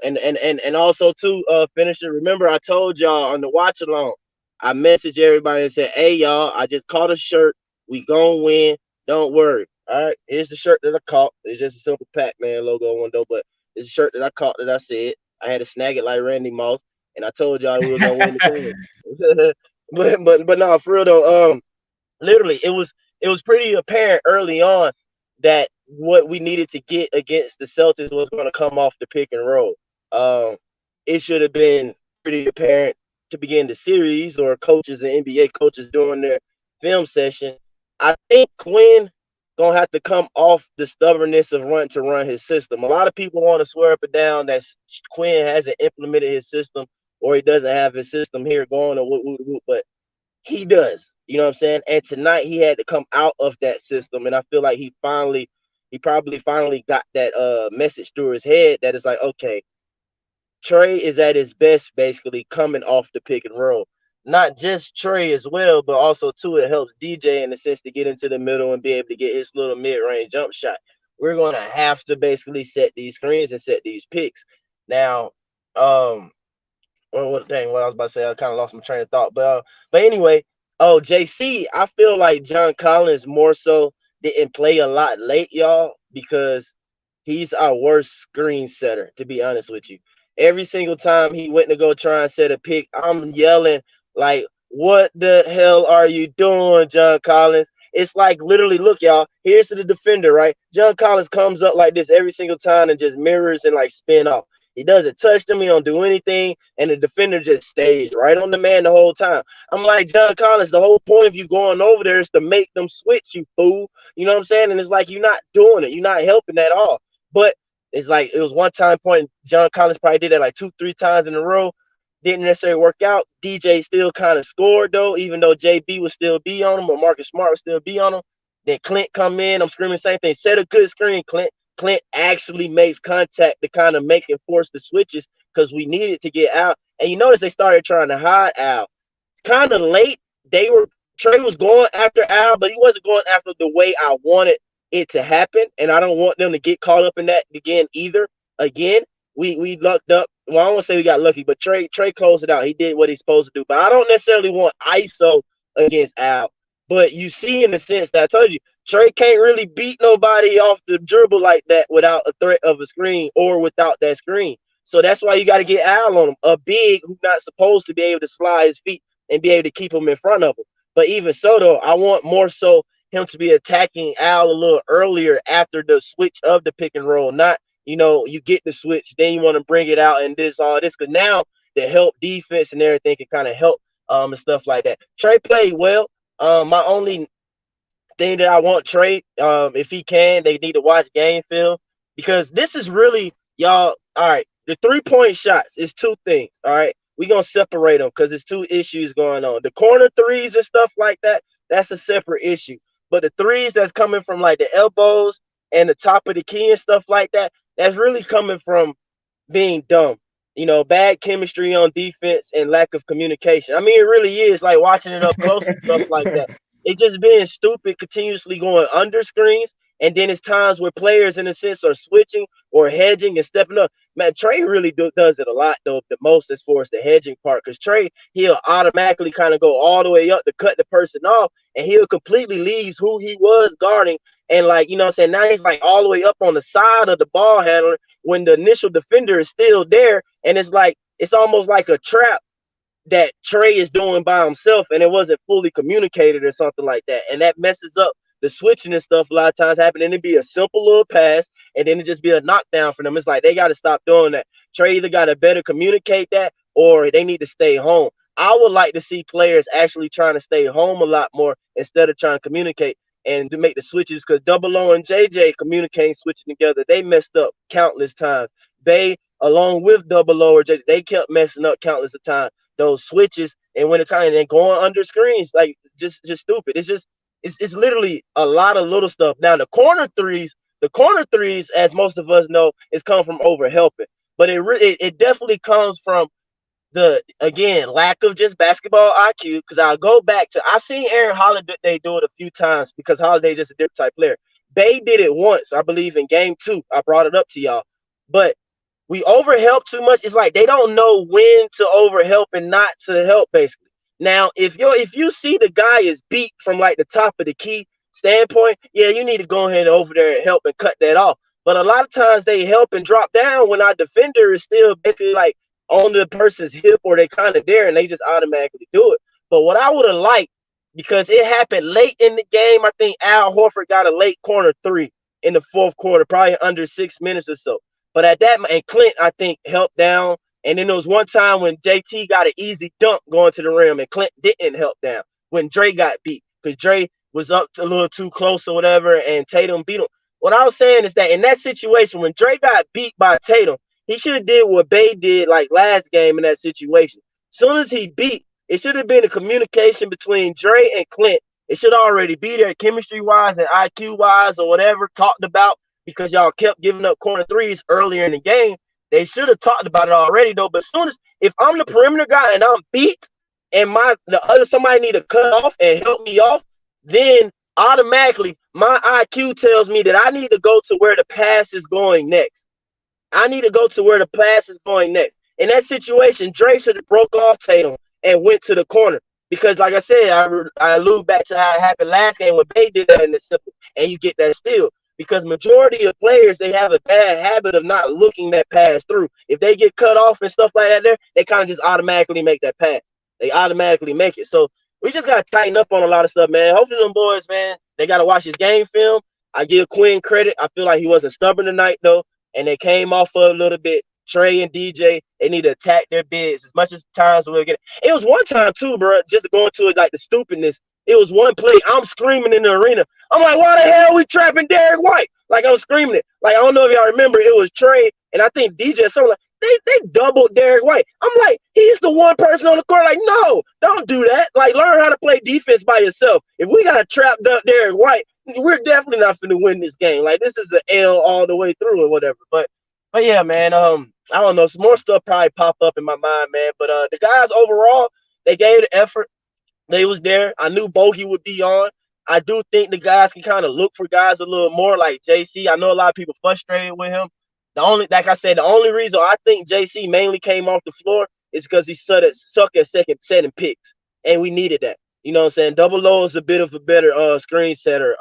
and also too, finisher. Remember, I told y'all on the watch along, I messaged everybody and said, "Hey, y'all, I just caught a shirt. We gonna win. Don't worry." All right, here's the shirt that I caught. It's just a simple Pac-Man logo on one though, but it's a shirt that I caught that I said I had to snag it like Randy Moss, and I told y'all we were gonna win the game. but no, for real though, literally it was pretty apparent early on that what we needed to get against the Celtics was going to come off the pick and roll. It should have been pretty apparent to begin the series, or coaches and NBA coaches during their film session. I think Quinn gonna have to come off the stubbornness of run his system. A lot of people want to swear up and down that Quinn hasn't implemented his system, or he doesn't have his system here going, or but he does. You know what I'm saying? And tonight he had to come out of that system, and I feel like he probably finally got that message through his head that is like, okay, Trae is at his best basically coming off the pick and roll. Not just Trae as well, but also too, it helps DJ in the sense to get into the middle and be able to get his little mid-range jump shot. We're going to have to basically set these screens and set these picks. Now, what I was about to say, I kind of lost my train of thought. But anyway, JC, I feel like John Collins more so didn't play a lot late, y'all, because he's our worst screen setter, to be honest with you. Every single time he went to go try and set a pick, I'm yelling like, what the hell are you doing, John Collins? It's like literally, look, y'all, here's to the defender, right? John Collins comes up like this every single time and just mirrors and like spin off. He doesn't touch them, he don't do anything, and the defender just stays right on the man the whole time. I'm like, John Collins, the whole point of you going over there is to make them switch, you fool. You know what I'm saying? And it's like you're not doing it, you're not helping at all. But it's like it was one time point. John Collins probably did that like 2-3 times in a row. Didn't necessarily work out. DJ still kind of scored though, even though JB would still be on him or Marcus Smart would still be on him. Then Clint come in. I'm screaming same thing. Set a good screen, Clint. Clint actually makes contact to kind of make and force the switches because we needed to get out. And you notice they started trying to hide Al. Kind of late. Trey was going after Al, but he wasn't going after the way I wanted it to happen. And I don't want them to get caught up in that again either. Again, we lucked up. Well, I don't want to say we got lucky, but Trey closed it out. He did what he's supposed to do. But I don't necessarily want ISO against Al. But you see in the sense that I told you, Trey can't really beat nobody off the dribble like that without a threat of a screen or without that screen. So that's why you got to get Al on him, a big who's not supposed to be able to slide his feet and be able to keep him in front of him. But even so, though, I want more so him to be attacking Al a little earlier after the switch of the pick and roll, not, you get the switch, then you want to bring it out and all this. Because now the help defense and everything can kind of help and stuff like that. Trey played well. My only thing that I want Trey, if he can, they need to watch game film because this is really, y'all, all right, the 3-point shots is two things, all right? We're going to separate them because there's two issues going on. The corner threes and stuff like that, that's a separate issue. But the threes that's coming from like the elbows and the top of the key and stuff like that, that's really coming from being dumb. Bad chemistry on defense and lack of communication. I mean, it really is like watching it up close and stuff like that. It's just being stupid, continuously going under screens. And then it's times where players, in a sense, are switching or hedging and stepping up. Man, Trey really does it a lot, though, the most as far as the hedging part. Because Trey, he'll automatically kind of go all the way up to cut the person off. And he'll completely leave who he was guarding. And, like, you know what I'm saying, now he's, like, all the way up on the side of the ball handler when the initial defender is still there. And it's like, it's almost like a trap that Trey is doing by himself, and it wasn't fully communicated or something like that. And that messes up the switching and stuff a lot of times happen, and it'd be a simple little pass, and then it just be a knockdown for them. It's like they got to stop doing that. Trey either got to better communicate that, or they need to stay home. I would like to see players actually trying to stay home a lot more instead of trying to communicate and to make the switches, because Double O and JJ communicating, switching together, they messed up countless times. They, along with Double O or JJ, they kept messing up countless of times. Those switches and when the time and going under screens, like just stupid. It's literally a lot of little stuff. Now the corner threes, as most of us know, is come from over helping, but it definitely comes from the, again, lack of just basketball IQ. Because I'll go back to, I've seen Aaron Holiday do it a few times because Holiday just a different type player. Bay did it once, I believe, in game 2. I brought it up to y'all, but we overhelp too much. It's like they don't know when to overhelp and not to help, basically. Now, if you see the guy is beat from like the top of the key standpoint, yeah, you need to go ahead and over there and help and cut that off. But a lot of times they help and drop down when our defender is still basically like on the person's hip or they kind of there and they just automatically do it. But what I would have liked, because it happened late in the game, I think Al Horford got a late corner 3 in the fourth quarter, probably under 6 minutes or so. But at that, and Clint, I think, helped down. And then there was one time when JT got an easy dunk going to the rim, and Clint didn't help down when Dre got beat because Dre was up a little too close or whatever, and Tatum beat him. What I was saying is that in that situation, when Dre got beat by Tatum, he should have did what Bay did like last game in that situation. As soon as he beat, it should have been a communication between Dre and Clint. It should already be there chemistry-wise and IQ-wise or whatever talked about, because y'all kept giving up corner threes earlier in the game. They should have talked about it already, though. But soon as, if I'm the perimeter guy and I'm beat and somebody need to cut off and help me off, then automatically my IQ tells me that I need to go to where the pass is going next. I need to go to where the pass is going next. In that situation, Dre should have broke off Tatum and went to the corner. Because, like I said, I allude back to how it happened last game when Bay did that in the simple, and you get that steal. because majority of players, they have a bad habit of not looking that pass through. If they get cut off and stuff like that there, they kind of just automatically make that pass. They automatically make it. So we just got to tighten up on a lot of stuff, man. Hopefully them boys, man, they got to watch his game film. I give Quinn credit. I feel like he wasn't stubborn tonight, though, and they came off for a little bit. Trey and DJ, they need to attack their bids as much as times we'll get. It was one time, too, bro, just going to it like the stupidness. It was one play. I'm screaming in the arena. I'm like, why the hell are we trapping Derek White? Like, I'm screaming it. Like, I don't know if y'all remember, it was Trey, and I think DJ or something like, they doubled Derek White. I'm like, he's the one person on the court. Like, no, don't do that. Like, learn how to play defense by yourself. If we got to trap Derek White, we're definitely not going to win this game. Like, this is an L all the way through or whatever. But yeah, man, I don't know. Some more stuff probably pop up in my mind, man. But the guys overall, they gave the effort. They was there. I knew Bogey would be on. I do think the guys can kind of look for guys a little more like JC. I know a lot of people frustrated with him. Like I said, the only reason I think JC mainly came off the floor is because he sucked at setting picks, and we needed that. You know what I'm saying? Double O is a bit of a better screen setter.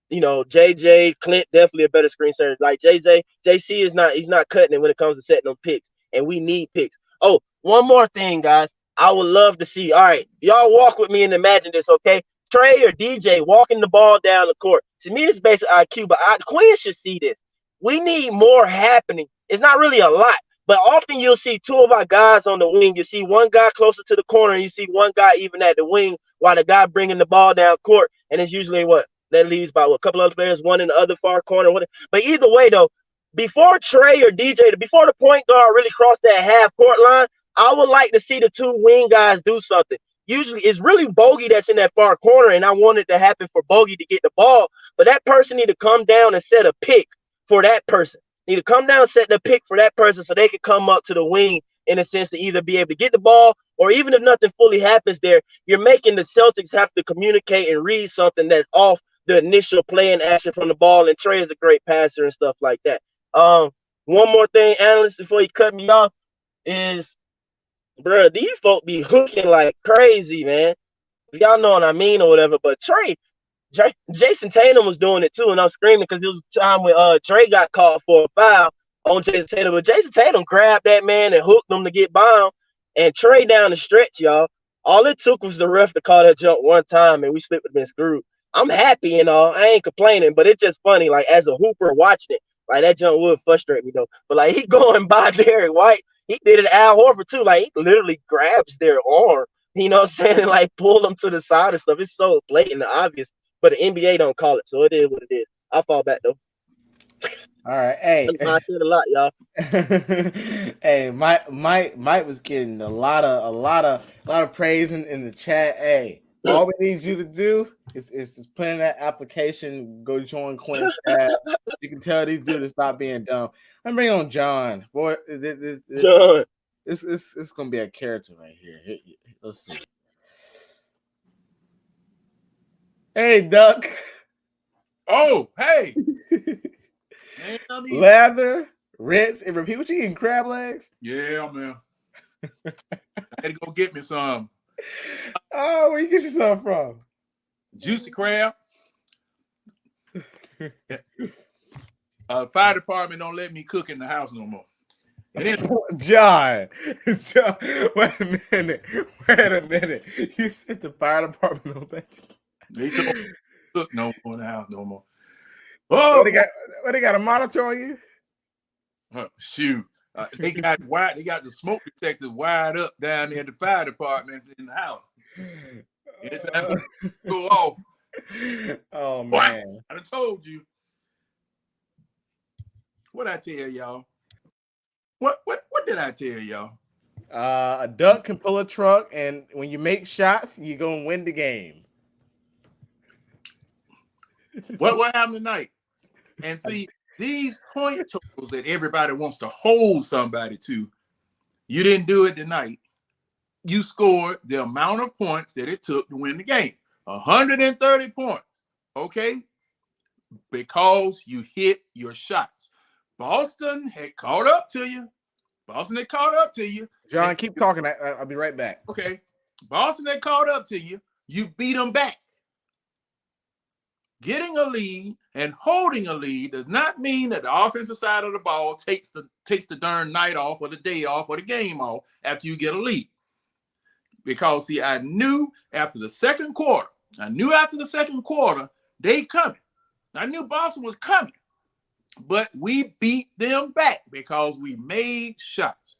JJ Clint definitely a better screen setter. Like JC he's not cutting it when it comes to setting them picks, and we need picks. Oh, one more thing, guys. I would love to see. All right, y'all walk with me and imagine this, okay? Trey or DJ walking the ball down the court. To me, it's basic IQ, but Quinn should see this. We need more happening. It's not really a lot, but often you'll see two of our guys on the wing. You see one guy closer to the corner, and you see one guy even at the wing while the guy bringing the ball down court, and it's usually what? That leaves by a couple other players, one in the other far corner. But either way, though, before Trey or DJ, before the point guard really crossed that half court line, I would like to see the two wing guys do something. Usually it's really Bogey that's in that far corner, and I want it to happen for Bogey to get the ball. But that person need to come down and set a pick for that person. Need to come down and set the pick for that person so they can come up to the wing in a sense to either be able to get the ball, or even if nothing fully happens there, you're making the Celtics have to communicate and read something that's off the initial play and action from the ball. And Trey is a great passer and stuff like that. One more thing, analyst, before you cut me off, is bro, these folk be hooking like crazy, man. Y'all know what I mean or whatever. But Jason Tatum was doing it too, and I'm screaming because it was a time when Trey got caught for a foul on Jason Tatum. But Jason Tatum grabbed that man and hooked him to get bound. And Trey down the stretch, y'all. All it took was the ref to call that jump one time, and we slipped and been screwed. I'm happy and all. I ain't complaining, but it's just funny. Like, as a hooper watching it, like, that jump would frustrate me, though. But, like, he going by Derek White. He did it to Al Horford, too. Like, he literally grabs their arm, you know what I'm saying, and, like, pull them to the side and stuff. It's so blatant and obvious, but the NBA don't call it, so it is what it is. I'll fall back, though. All right, hey. I said a lot, y'all. Hey, Mike was getting a lot of praise in the chat. Hey, all we need you to do is put in that application, go join Quinn's staff. You can tell these dudes to stop being dumb. I'm bringing on John. Boy, it's gonna be a character right here. Let's see. Hey, Duck. Oh, hey. Man, Lather, Ritz, and repeat. What you eating? Crab legs? Yeah, man. I had to go get me some. Oh, where you get yourself from? Juicy crab. Fire department don't let me cook in the house no more. John, wait a minute. You said the fire department don't let you. They told me cook no more in the house no more. Oh, they got a monitor on you? Shoot. They got the smoke detectors wired up down there in the fire department in the house. Anytime go off. Oh man. I done told you. What I tell y'all? What did I tell y'all? A duck can pull a truck, and when you make shots, you're gonna win the game. What happened tonight? And see, these point totals that everybody wants to hold somebody to, you didn't do it tonight. You scored the amount of points that it took to win the game. 130 points. Okay? Because you hit your shots. Boston had caught up to you. John, keep talking. I'll be right back. Okay. Boston had caught up to you. You beat them back. getting a lead and holding a lead does not mean that the offensive side of the ball takes the darn night off or the day off or the game off after you get a lead. Because see, I knew after the second quarter, they coming. I knew Boston was coming, but we beat them back because we made shots.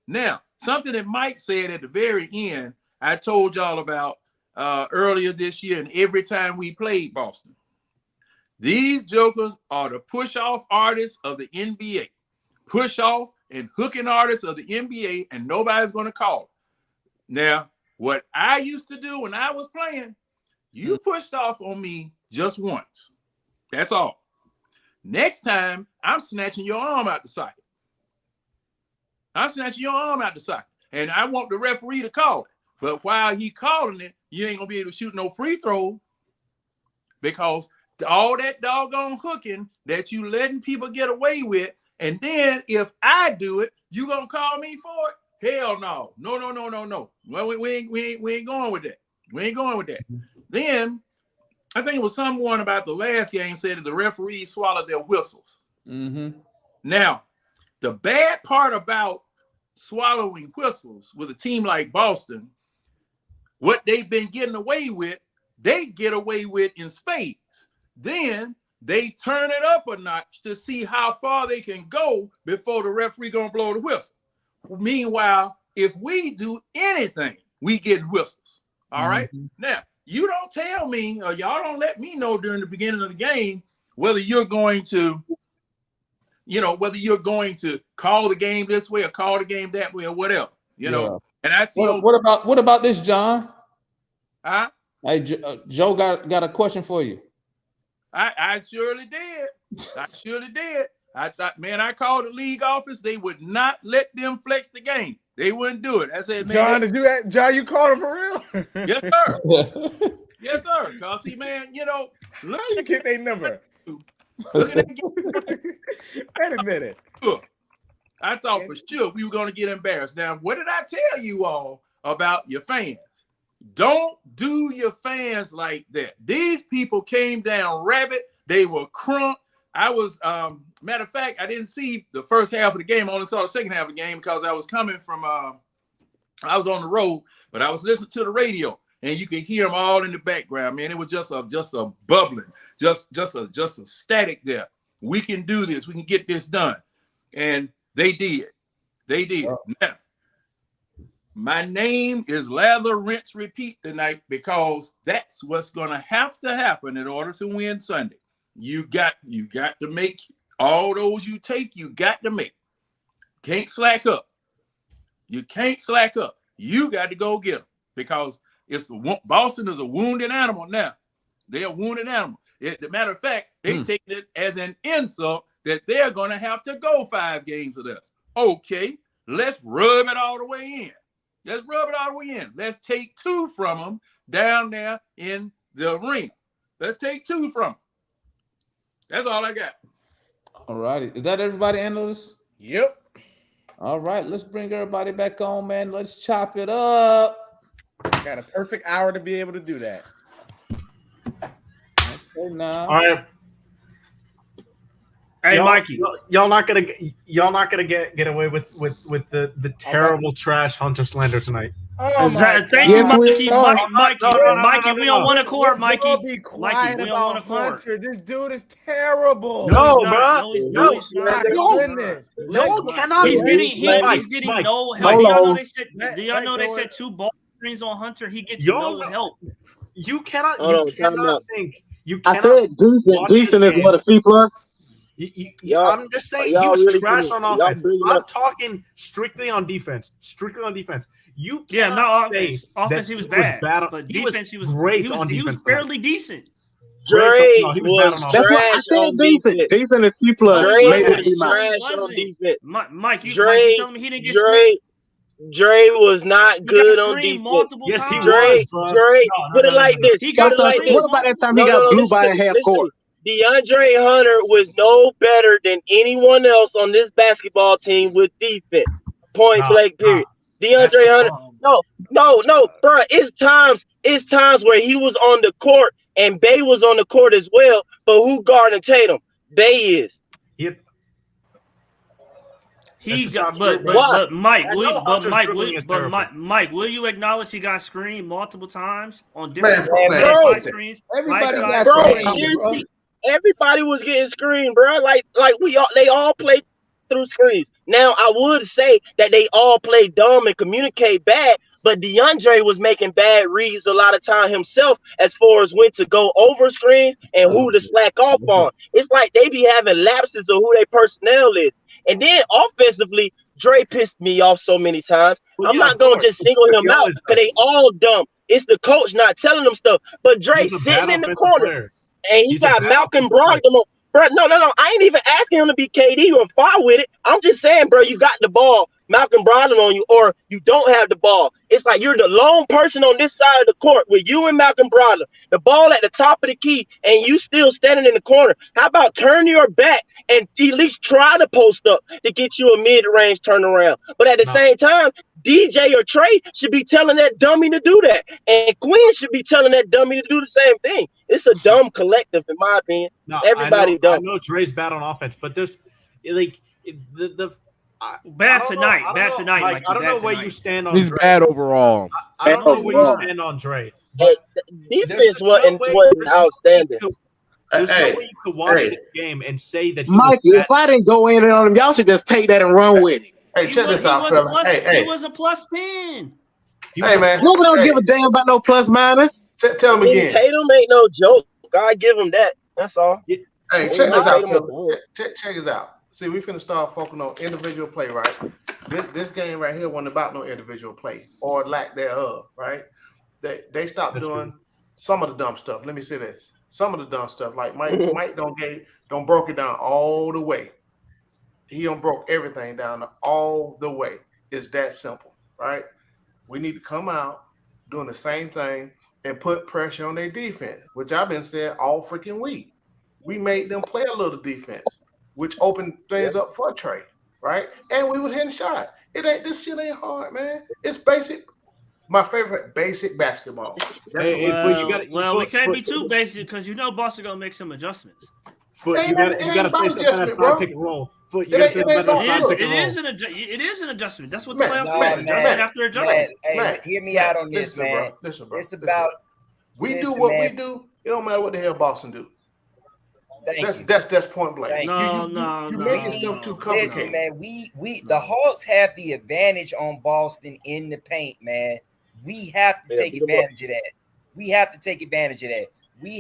Now, something that Mike said at the very end, I told y'all about earlier this year, and every time we played Boston. These jokers are the push-off artists of the NBA. Push-off and hooking artists of the NBA, and nobody's going to call it. Now, what I used to do when I was playing, you pushed off on me just once. That's all. Next time, I'm snatching your arm out the socket. And I want the referee to call it. But while he calling it, you ain't going to be able to shoot no free throw because all that doggone hooking that you letting people get away with, and then if I do it, you going to call me for it? Hell no. No. Well, we ain't going with that. We ain't going with that. Then I think it was someone about the last game said that the referees swallowed their whistles. Now, the bad part about swallowing whistles with a team like Boston, what they've been getting away with, they get away with in spades. Then they turn it up a notch to see how far they can go before the referee gonna blow the whistle. Meanwhile, if we do anything, we get whistles. All right. Now, you don't tell me, or y'all don't let me know during the beginning of the game whether you're going to, whether you're going to call the game this way or call the game that way or whatever. And I see. What about this, John? Huh? Hey, Joe got a question for you. I surely did. I thought, man, I called the league office. They would not let them flex the game. They wouldn't do it. I said, man, John, you called him for real? Yes, sir. Yes, sir. Cause see, man, look, you get their number. Look at that. Wait a minute. I thought for sure we were going to get embarrassed. Now, what did I tell you all about your fans? Don't do your fans like that. These people came down rabid. They were crunk. I was, matter of fact, I didn't see the first half of the game. I only saw the second half of the game because I was coming from, I was on the road, but I was listening to the radio, and you could hear them all in the background. Man, it was just a bubbling, just a static there. We can do this. We can get this done, and they did. Oh. Now, my name is Lather, Rinse, Repeat tonight because that's what's going to have to happen in order to win Sunday. You got to make all those you take. You got to make. Can't slack up. You can't slack up. You got to go get them because Boston is a wounded animal now. They're a wounded animal. As a matter of fact, they take it as an insult that they're going to have to go 5 games with us. Okay, let's rub it all the way in. Let's take 2 from them down there in the arena. Let's take 2 from them. That's all I got. All righty. Is that everybody, analysts? Yep. All right. Let's bring everybody back on, man. Let's chop it up. Got a perfect hour to be able to do that. Okay, now. All right. Hey, Mikey, y'all not gonna get away with the terrible trash Hunter slander tonight. Oh, thank you, Mikey. Mikey, we on one accord, Mikey. Be quiet Mikey, about Hunter. This dude is terrible. No, bro. No, he's not. No, cannot. He's getting no help. Do y'all know they said 2 ball screens on Hunter? He gets no help. You cannot. Think. You I cannot. said decent is what a C plus. I'm just saying he was really trash on offense. I'm talking strictly on defense. You not offense. Offense he was bad. But defense he was great. He was fairly decent. Dre was trash on defense. Decent is C plus. Mike, you telling me he didn't get Dre was not good on defense. Yes, he was. Dre, put it like this. What about that time he got blew by a half court? DeAndre Hunter was no better than anyone else on this basketball team with defense. Point blank, period. DeAndre Hunter. No, bro. It's times where he was on the court and Bay was on the court as well. But who guarding Tatum? Bay is. Yep. But Mike, I know Hunter's dribbling is terrible. Mike, will you acknowledge he got screened multiple times on Man, different side screens? Everybody right got side Bro, screens. seriously, everybody was getting screened, bro. Like they all played through screens. Now I would say that they all play dumb and communicate bad, but DeAndre was making bad reads a lot of time himself as far as when to go over screens and who to slack off on. It's like they be having lapses of who their personnel is. And then offensively, Dre pissed me off so many times. Well, I'm yeah, not of gonna course. just single him He out always because they all dumb. It's the coach not telling them stuff. But Dre He's a sitting bad in the offensive corner player. and he He's a got bad Malcolm offensive player. Brogdon on. Bro, no. I ain't even asking him to be KD or far with it. I'm just saying, bro, you got the ball, Malcolm Brogdon on you, or you don't have the ball. It's like you're the lone person on this side of the court with you and Malcolm Brogdon. The ball at the top of the key, and you still standing in the corner. How about turn your back and at least try to post up to get you a mid-range turnaround? But at the same time, DJ or Trey should be telling that dummy to do that. And Quinn should be telling that dummy to do the same thing. It's a dumb collective, in my opinion. No, Everybody I dumb. know Dre's bad on offense, but there's like Bad tonight. Like, I don't know where you stand on He's Dre. bad overall. I don't know where you stand on Dre. But defense wasn't outstanding. There's no way you could watch this game and say that he Mikey, was bad. if I didn't go in on him, y'all should just take that and run with it. Hey, check this out, fella. He was a plus 10. Hey, man. Nobody don't give a damn about no plus minus. Tell him again. Tatum ain't no joke. God give him that. That's all. Hey, check this out, fella. Check this out. See, we finna start focusing on individual play, right? This game right here wasn't about no individual play or lack thereof, right? They stopped doing some of the dumb stuff. Let me say this. Some of the dumb stuff, like Mike don't broke it down all the way. He don't broke everything down all the way. It's that simple, right? We need to come out doing the same thing and put pressure on their defense, which I've been saying all freaking week. We made them play a little defense, which opened things up for Trey, right? And we was hitting shots. This shit ain't hard, man. It's basic. My favorite basic basketball. We can't be too basic because you know Boston gonna make some adjustments. You gotta say something that's not pick and roll. It is an adjustment. That's what the playoffs is. Adjustment after adjustment. Hey, hear me out on this, man. Listen, bro. It's about we do what we do. It don't matter what the hell Boston do. That's point blank. No. You're making stuff too complicated. Listen, man. We the Hawks have the advantage on Boston in the paint, man. We have to take advantage of that. We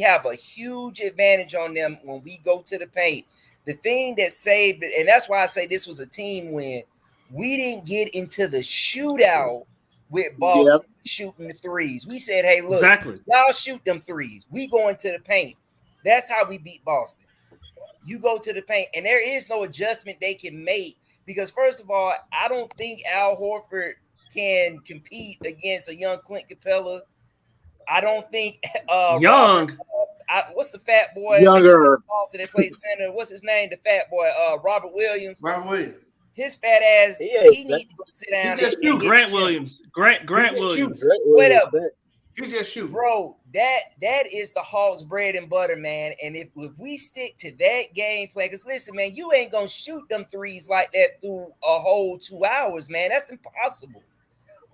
have a huge advantage on them when we go to the paint. The thing that saved it, and that's why I say this was a team win. We didn't get into the shootout with Boston shooting the threes. We said, hey, look, y'all shoot them threes. We go into the paint. That's how we beat Boston. You go to the paint, and there is no adjustment they can make because, first of all, I don't think Al Horford can compete against a young Clint Capella. I don't think young. What's the fat boy? Younger. That plays center. What's his name? The fat boy, Robert Williams. Robert Williams. His fat ass. He needs to go sit down. Grant Williams. Grant Williams. Whatever. You just shoot, bro. That is the Hawks' bread and butter, man. And if we stick to that game plan, because listen, man, you ain't gonna shoot them threes like that through a whole 2 hours, man. That's impossible.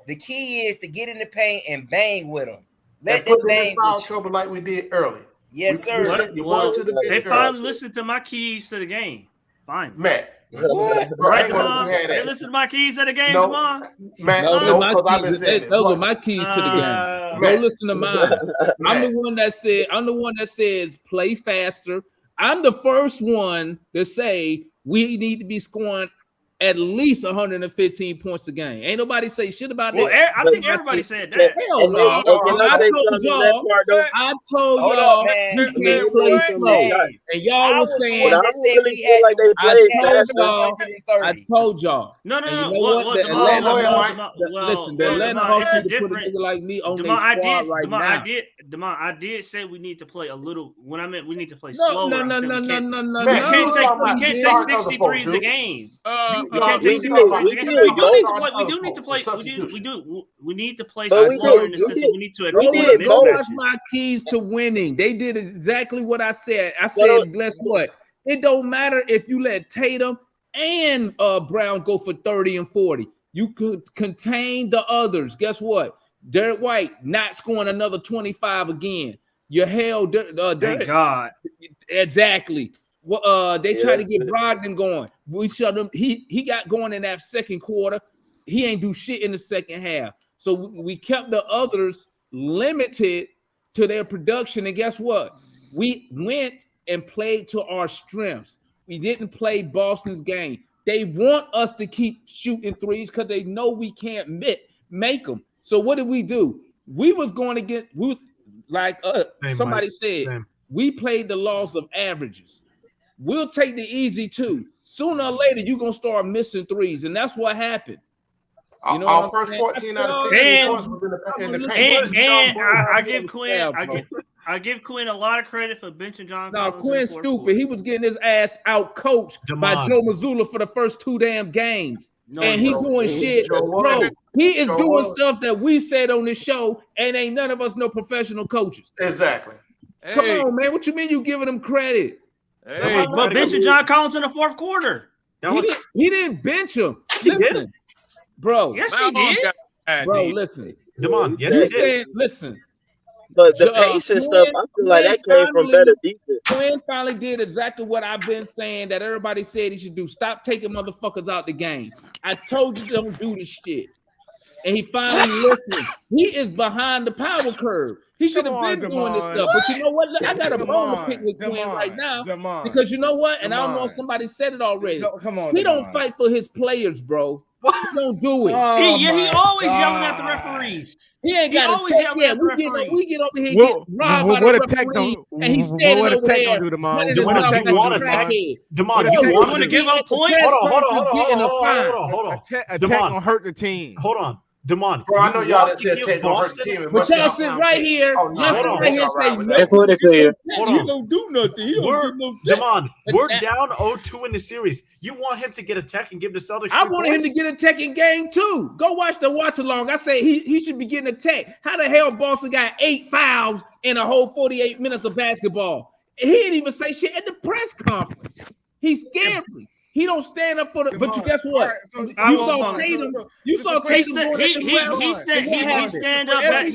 The key is to get in the paint and bang with them. Let them bang in foul trouble like we did early. Yes, sir. They finally listened to my keys to the game. Fine, Matt. What? Right, Devon? They listen to my keys to the game, Devon? Matt, those were my keys to the game. Don't listen to mine. I'm the one that says play faster. I'm the first one to say we need to be scoring at least 115 points a game. Ain't nobody say shit about that. I think everybody said that. Hell no. I told y'all we can't play slow. And y'all was saying, I told y'all. No. Listen, they're letting Hawks to put a nigga like me on their squad right now. I did say we need to play a little. When I meant we need to play No. slower. You can't take 63s a game. You y'all, can't we take did, 60 talking points. we a game. did We do need to both, play. We other do need to folks, play. the We do. substitution. We need to play but we smarter did, in the we sense that did, we need to we exploit did Go both. watch mismatches. my keys to winning. They did exactly what I said. I But said, guess what? It don't matter if you let Tatum and Brown go for 30 and 40. You could contain the others. Guess what? Derek White not scoring another 25 again. You held Thank Derek. God. Exactly. Well, they yeah, tried to that's get good. Brogdon going. We shut him. He got going in that second quarter. He ain't do shit in the second half. So we kept the others limited to their production. And guess what? We went and played to our strengths. We didn't play Boston's game. They want us to keep shooting threes because they know we can't make them. So what did we do? We was going to get like Same, somebody Mike. said. Same. We played the laws of averages. We'll take the easy too. Sooner or later, you're gonna start missing threes, and that's what happened. You know Our what I'm first saying? 14 out of 16 points was in the paint. And I give Quinn a lot of credit for benching John No, Collins. Quinn's stupid. He was getting his ass out coached by Demond. Joe Mazzulla for the first 2 damn games. No, and he he wasn't. doing shit. Sure was. Bro, he is Sure doing was. stuff that we said on this show, and ain't none of us no professional coaches. Exactly. Come on, man. What you mean you giving him credit? But benching John Collins in the fourth quarter. He didn't bench him. Yes, he did. Bro. Yes, he did. Bro, listen. Demond, yes, You he did. saying, listen. But the pace and stuff, I feel like that came from better defense. Quinn finally did exactly what I've been saying that everybody said he should do. Stop taking motherfuckers out the game. I told you don't do this shit. And he finally listened. He is behind the power curve. He should have been doing this stuff. But you know what? Look, I got a bone to pick with Quinn right now. Because you know what? And I don't know if somebody said it already. Come on, he don't fight for his players, bro. He don't do it. He always yelling at the referees. He ain't got always to take. yelling Yeah, at the referees. we get over here and get robbed by the referees, and he's standing over there. running his mouth like a crackhead. Demond, Bro, you want to give up points? Hold on. A tech Demond, gonna hurt the team. Hold on. Demond. Bro, I know you y'all want that to said give Tech gonna hurt the Boston- team. But y'all sit right here. Oh, no, Y'all sit hold on, right here and hold say, on. no, That's what they said. Hold he on. don't do nothing. He don't We're, give no dick. Demond, we're That- down 0-2 in the series. You want him to get a tech and give the Celtics I 3 wanted him to points? get a tech in game too. Go watch the watch along. I say he should be getting a tech. How the hell Boston got 8 fouls in a whole 48 minutes of basketball? He didn't even say shit at the press conference. He scared me. He don't stand up for the. But you guess what? You saw Tatum. You saw Tatum going at the refs. He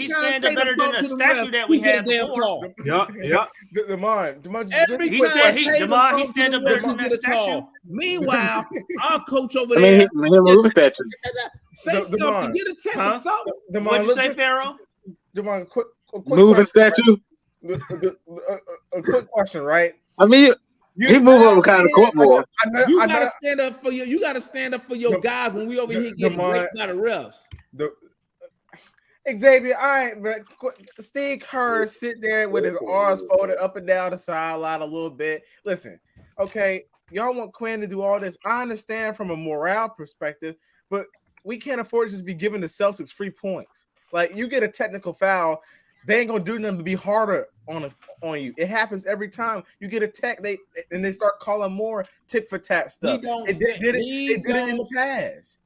stand up better than the statue that we had before. Yeah. Every He time stand- Tatum Demond, he talks stand to up the better refs, than he that get a statue. call. Meanwhile, our coach over I mean, there him move the statue. say something. Get a tech or something. What'd you say, Pharaoh? Demond, quick Moving statue. A quick question, right? I mean, he move over kind of court more. You gotta stand up for your. You gotta stand up for your guys when we over here getting raped by the refs. Xavier, all right, but Steve Kerr sit there with his arms folded up and down the sideline a little bit. Listen, okay, y'all want Quinn to do all this. I understand from a morale perspective, but we can't afford to just be giving the Celtics free points. Like, you get a technical foul, they ain't gonna do nothing to be harder on you. It happens every time you get a tech. They start calling more tick for tat stuff. They did it in the past.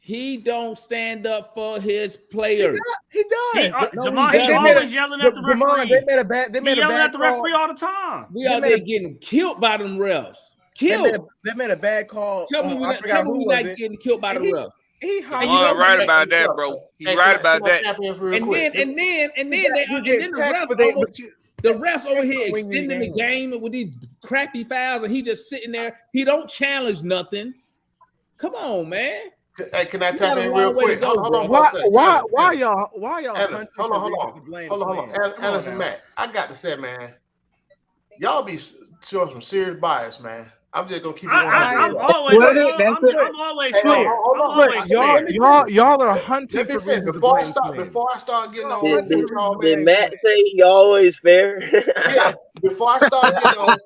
He don't stand up for his players. He does. He's always yelling at the referee. They made a yelling bad at the call. referee all the time. We out there getting killed by them refs. Killed. They made a bad call. Tell me we're not getting killed by the refs. You right about that, bro. He's right about that. And then the refs over here extending the game with these crappy fouls, and he just sitting there. He don't challenge nothing. Come on, man. Hey, can I tap in real quick? Hold on. Why y'all? Hold on. Alice and Matt, I got to say, man, y'all be showing some serious bias, man. I'm just gonna keep it. I'm always fair. Y'all are hunting for reasons. Before I start getting on, Did Matt say you always fair? Yeah. Before I start getting on,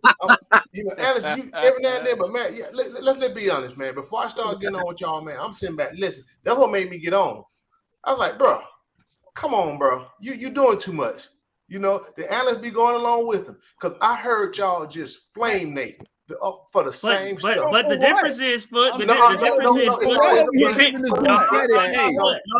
Alice, you every now and then, but man, yeah, let's be honest, man. Before I start getting on with y'all, man, I'm sitting back. Listen, that's what made me get on. I was like, bro, come on, bro, you doing too much. The analysts be going along with them because I heard y'all just flame Nate. for the same stuff. But the difference is, Foot. The No, difference is, it's Foot. always You a can't. giving this No, dude credit. Hey,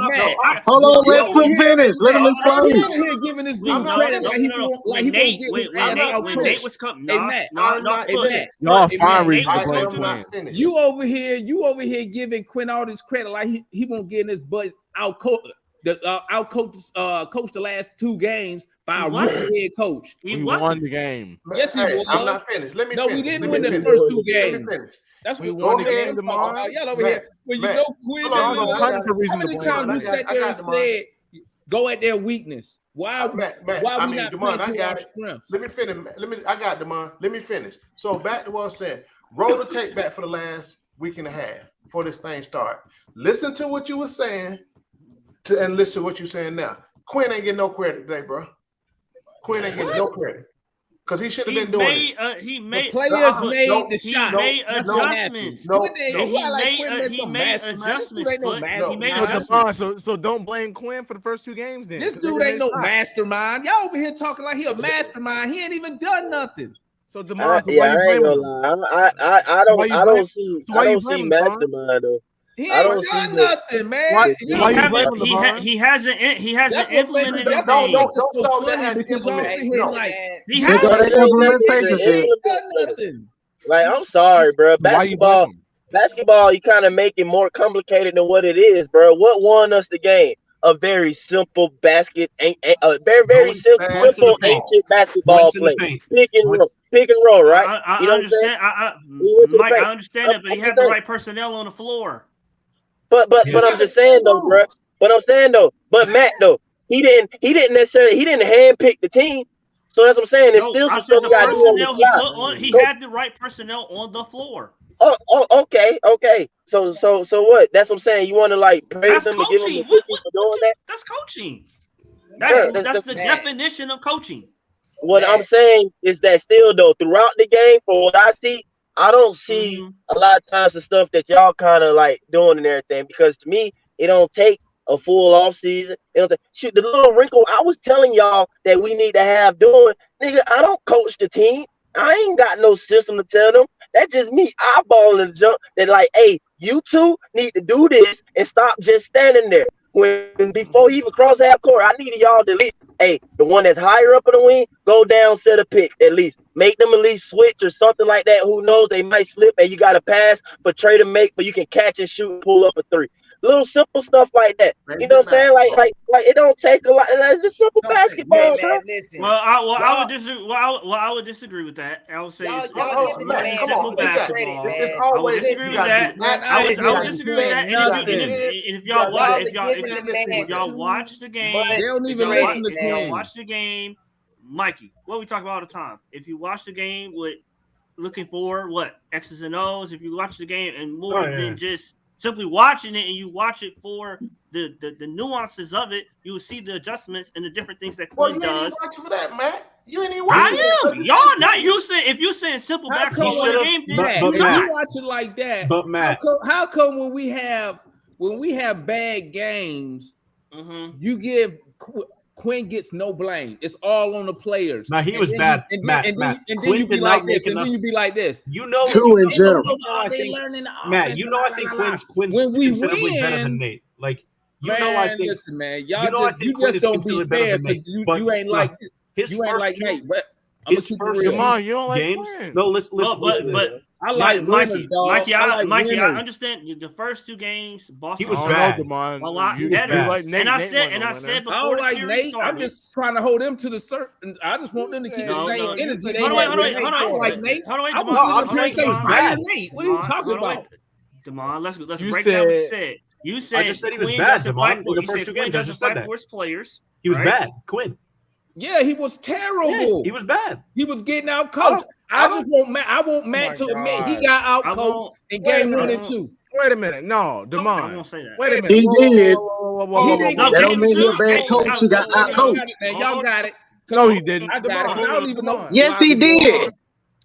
Matt, Hold on, let him finish. Let him you explain. over here giving this No, dude no, credit no, like he no, no. won't, like When he Nate, won't get his when ass out Nate coached. was coming, Hey, no, Matt. no, Hey, Foot. Matt. Y'all Hey, fine Matt. reading I the blame am plan. not finished. You over here giving Quinn all this credit like he won't get in his butt out coach the last 2 games by a rookie head coach. We won the game. Yes, he was. I'm not finished. Let me No, finish. we didn't Let win me the finish. first 2 Let games. me finish. That's We what won the that's what game, I'm talking Demar. about. Y'all over Matt, here when you Matt, know Quinn. hold on, Y'all hold just on. hunting for reason How to many blame times we Quinn. sat there and said go at their weakness? Why Matt, why I we mean, not Demond, playing I to our got it. strengths? Let me finish. I got it, Demond. Let me finish. So back to what I was saying. Roll the tape back for the last week and a half before this thing start. Listen to what you were saying and listen to what you're saying now. Quinn ain't getting no credit today, bro. Quinn ain't getting no credit. Because he should have been doing it. He made the players made the shot. He made That's what adjustments. happened. He made adjustments. This dude ain't no Foot. mastermind. He made So, adjustments. so don't blame Quinn for the first 2 games then. This 'cause they dude didn't ain't no make shots. mastermind. Y'all over here talking like he a mastermind. He ain't even done nothing. So Demond, so Yeah, why you I ain't blaming gonna him? lie. I Why you don't blame? see So why you see blaming Demond? mastermind though. He I ain't don't see done the nothing, man. Why You you know, blaming Demond? He hasn't that's what makes implemented it, that's anything. what makes it Don't so call that funny as because y'all sit implementation. here No. like He They got hasn't. an It ain't implementation he kid. ain't done nothing. nothing. Like, I'm sorry, bro. So why you blame him? Basketball, you kind of make it more complicated than what it is, bro. What won us the game? A very simple very simple Basketball. ancient basketball Points in the play. paint. Pick and roll, right? I You know what I'm saying? understand. We went to the Mike, paint. I understand that, but he I'm had just the saying. right personnel on the floor. But Yeah. I'm just saying though, bro. But Matt though, he didn't handpick the team. So that's what I'm saying. There's No, still I some said stuff the you gotta do on the personnel he fly. put on. He So, had the right personnel on the floor. okay. So what? That's what I'm saying. You want to like praise That's them and give them the coaching. cookies for doing that? That's coaching. Bro, That's the definition of coaching. What I'm saying is that still though, throughout the game, for what I see, I don't see a lot of times the stuff that y'all kind of like doing and everything. Because to me, it don't take a full off season. It don't shoot the little wrinkle I was telling y'all that we need to have doing. Nigga, I don't coach the team. I ain't got no system to tell them. That's just me eyeballing the jump. That like, hey, you two need to do this and stop just standing there. When before he even cross half court, I needed y'all to at least, hey, the one that's higher up in the wing, go down, set a pick at least. Make them at least switch or something like that. Who knows? They might slip and you got to pass for Trey to make, but you can catch and shoot, pull up a 3. Little simple stuff like that. You know what I'm saying? Like it don't take a lot. It's just simple basketball, bro. Listen. I would disagree. I would disagree with that. I would say it's really simple basketball. I would disagree with that. I would disagree with that. And if y'all watch the game, they don't even listen to Quinn. watch the game, Mikey. What we talk about all the time. If you watch the game with looking for what X's and O's, if you watch the game and more than just simply watching it, and you watch it for the nuances of it, you will see the adjustments and the different things that Quinn you does. ain't even watching for that, Matt. You ain't even watching. I am. Y'all not using. If you saying simple basketball in the game, then you not. watch it like that. But Matt, how come when we have bad games, you give Quinn gets no blame? It's all on the players. Now he was bad. Matt, then you be like this, and then you be like this. You know, Matt. You know, I think Quinn's when we considerably better than win, Nate. Like you man, know, I think. Listen, man, y'all you know, I just think you Quinn just is don't be considerably better fair than Nate. because you ain't like his you ain't first like two, Nate. But I'm his gonna keep first it real. Demond, you don't like games. Quinn. No, listen to this. I like winners, dog. Mikey, I like Mikey, I winners. understand the first 2 games. Boston He was started bad. a lot You better. like Nate, and I Nate said, wasn't a winner. before I don't the like series Nate. started. I'm just trying to hold them to the certain. I just want them to keep the same energy they had with Nate. I don't like Nate. I was sitting here saying fire Nate. What are you talking about? Demond, let's You break down what you said- said. You I said just said he was Quinn bad, doesn't fight Demond. for. In the You first said 2 Quinn games, I doesn't just said fight that. for his players. He was right? bad. Quinn. Yeah, he was terrible. Yeah, he was bad. He was getting out coached. I want Matt to admit he got out coached in game 1 and 2. Wait a minute. No, I Demond. won't say that. Wait a minute. He did. That don't mean he a bad coach. He got out coached. Y'all got it. No, he didn't. I got it. I don't even know. Yes, he did.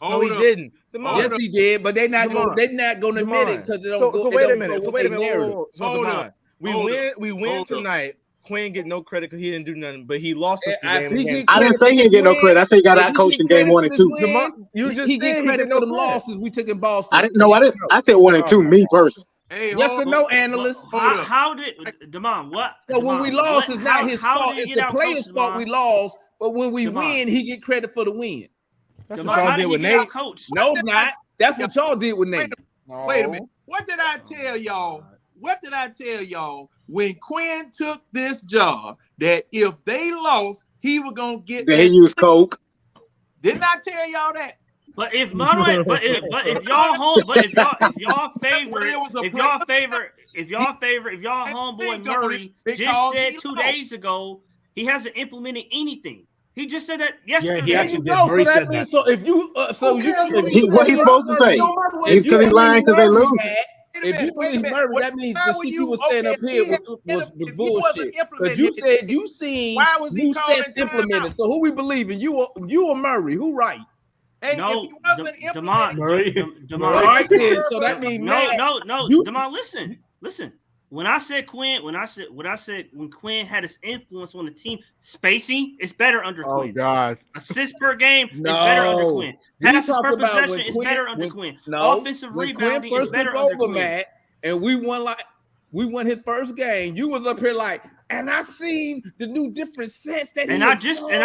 No, he didn't. Yes, he did, but they're not going to admit it because it don't go. So wait a minute. So wait a minute. narrative. So Demond, we win tonight Quinn get no credit because he didn't do nothing, but he lost us the If game. he again. get I didn't credit say he for didn't get no this credit. I said he got win, out if he coached in get game credit 1 for and this 2. win, You just he said get he credit get no for them credit. losses we took in Boston. I didn't know. I Yes or didn't. no? I said 1 and 2. Me personally. Hey, Yes or no, analyst? How did Damon? What? So when we Damon, lost, what- it's not his how fault. did he It's get the out player's coached, fault we Damon? lost. But when we Damon. win, he get credit for the win. That's Damon, what y'all how did did he with get Nate. out coached? No, not. That's what y'all did with Nate. Wait a minute. What did I tell y'all? What did I tell y'all when Quinn took this job? That if they lost, he was gonna get Then that. he used coke. Didn't I tell y'all that? But if y'all homeboy Murray just said 2 days ago he hasn't implemented anything. He just said that yesterday. he actually did. No, Murray so that said means that. so if you What he supposed to say? He said he lying because they lose. If you believe Murray, that means the shit you was saying up he here had- was if he wasn't bullshit. Because implementing you it, said you seen why was he new calling sets implemented. timeout? So who we believing? You or Murray? Who right? Hey, No, if he wasn't implementing, All right then. So that means Matt. No. Damon, listen. When I said Quinn, when Quinn had his influence on the team, spacing is better under Oh Quinn. God. Assists per game is better under No. Quinn. We Passes talking per about when possession is Quinn- better under when- Quinn. No, Offensive when Quinn rebounding is first better took under over, Quinn. Matt, and we won his first game. You was up here like, and I seen the new different sets that And he I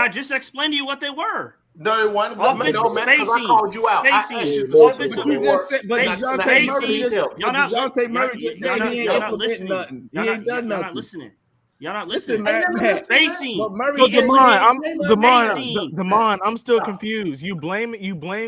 just explained to you what they were. No, it wasn't. Offensive No, man, because I spacing, called you out. I asked spacing, you specifically offensive what But they you were. just said, but And I Dejounte gave you Murray detail. just, but Dejounte Murray just said he ain't implementing listening. nothing. He ain't done Y'all not nothing. listening. Y'all not Listen, listening. Matt. Spacing. But Murray So said Damon, I'm still confused. You blame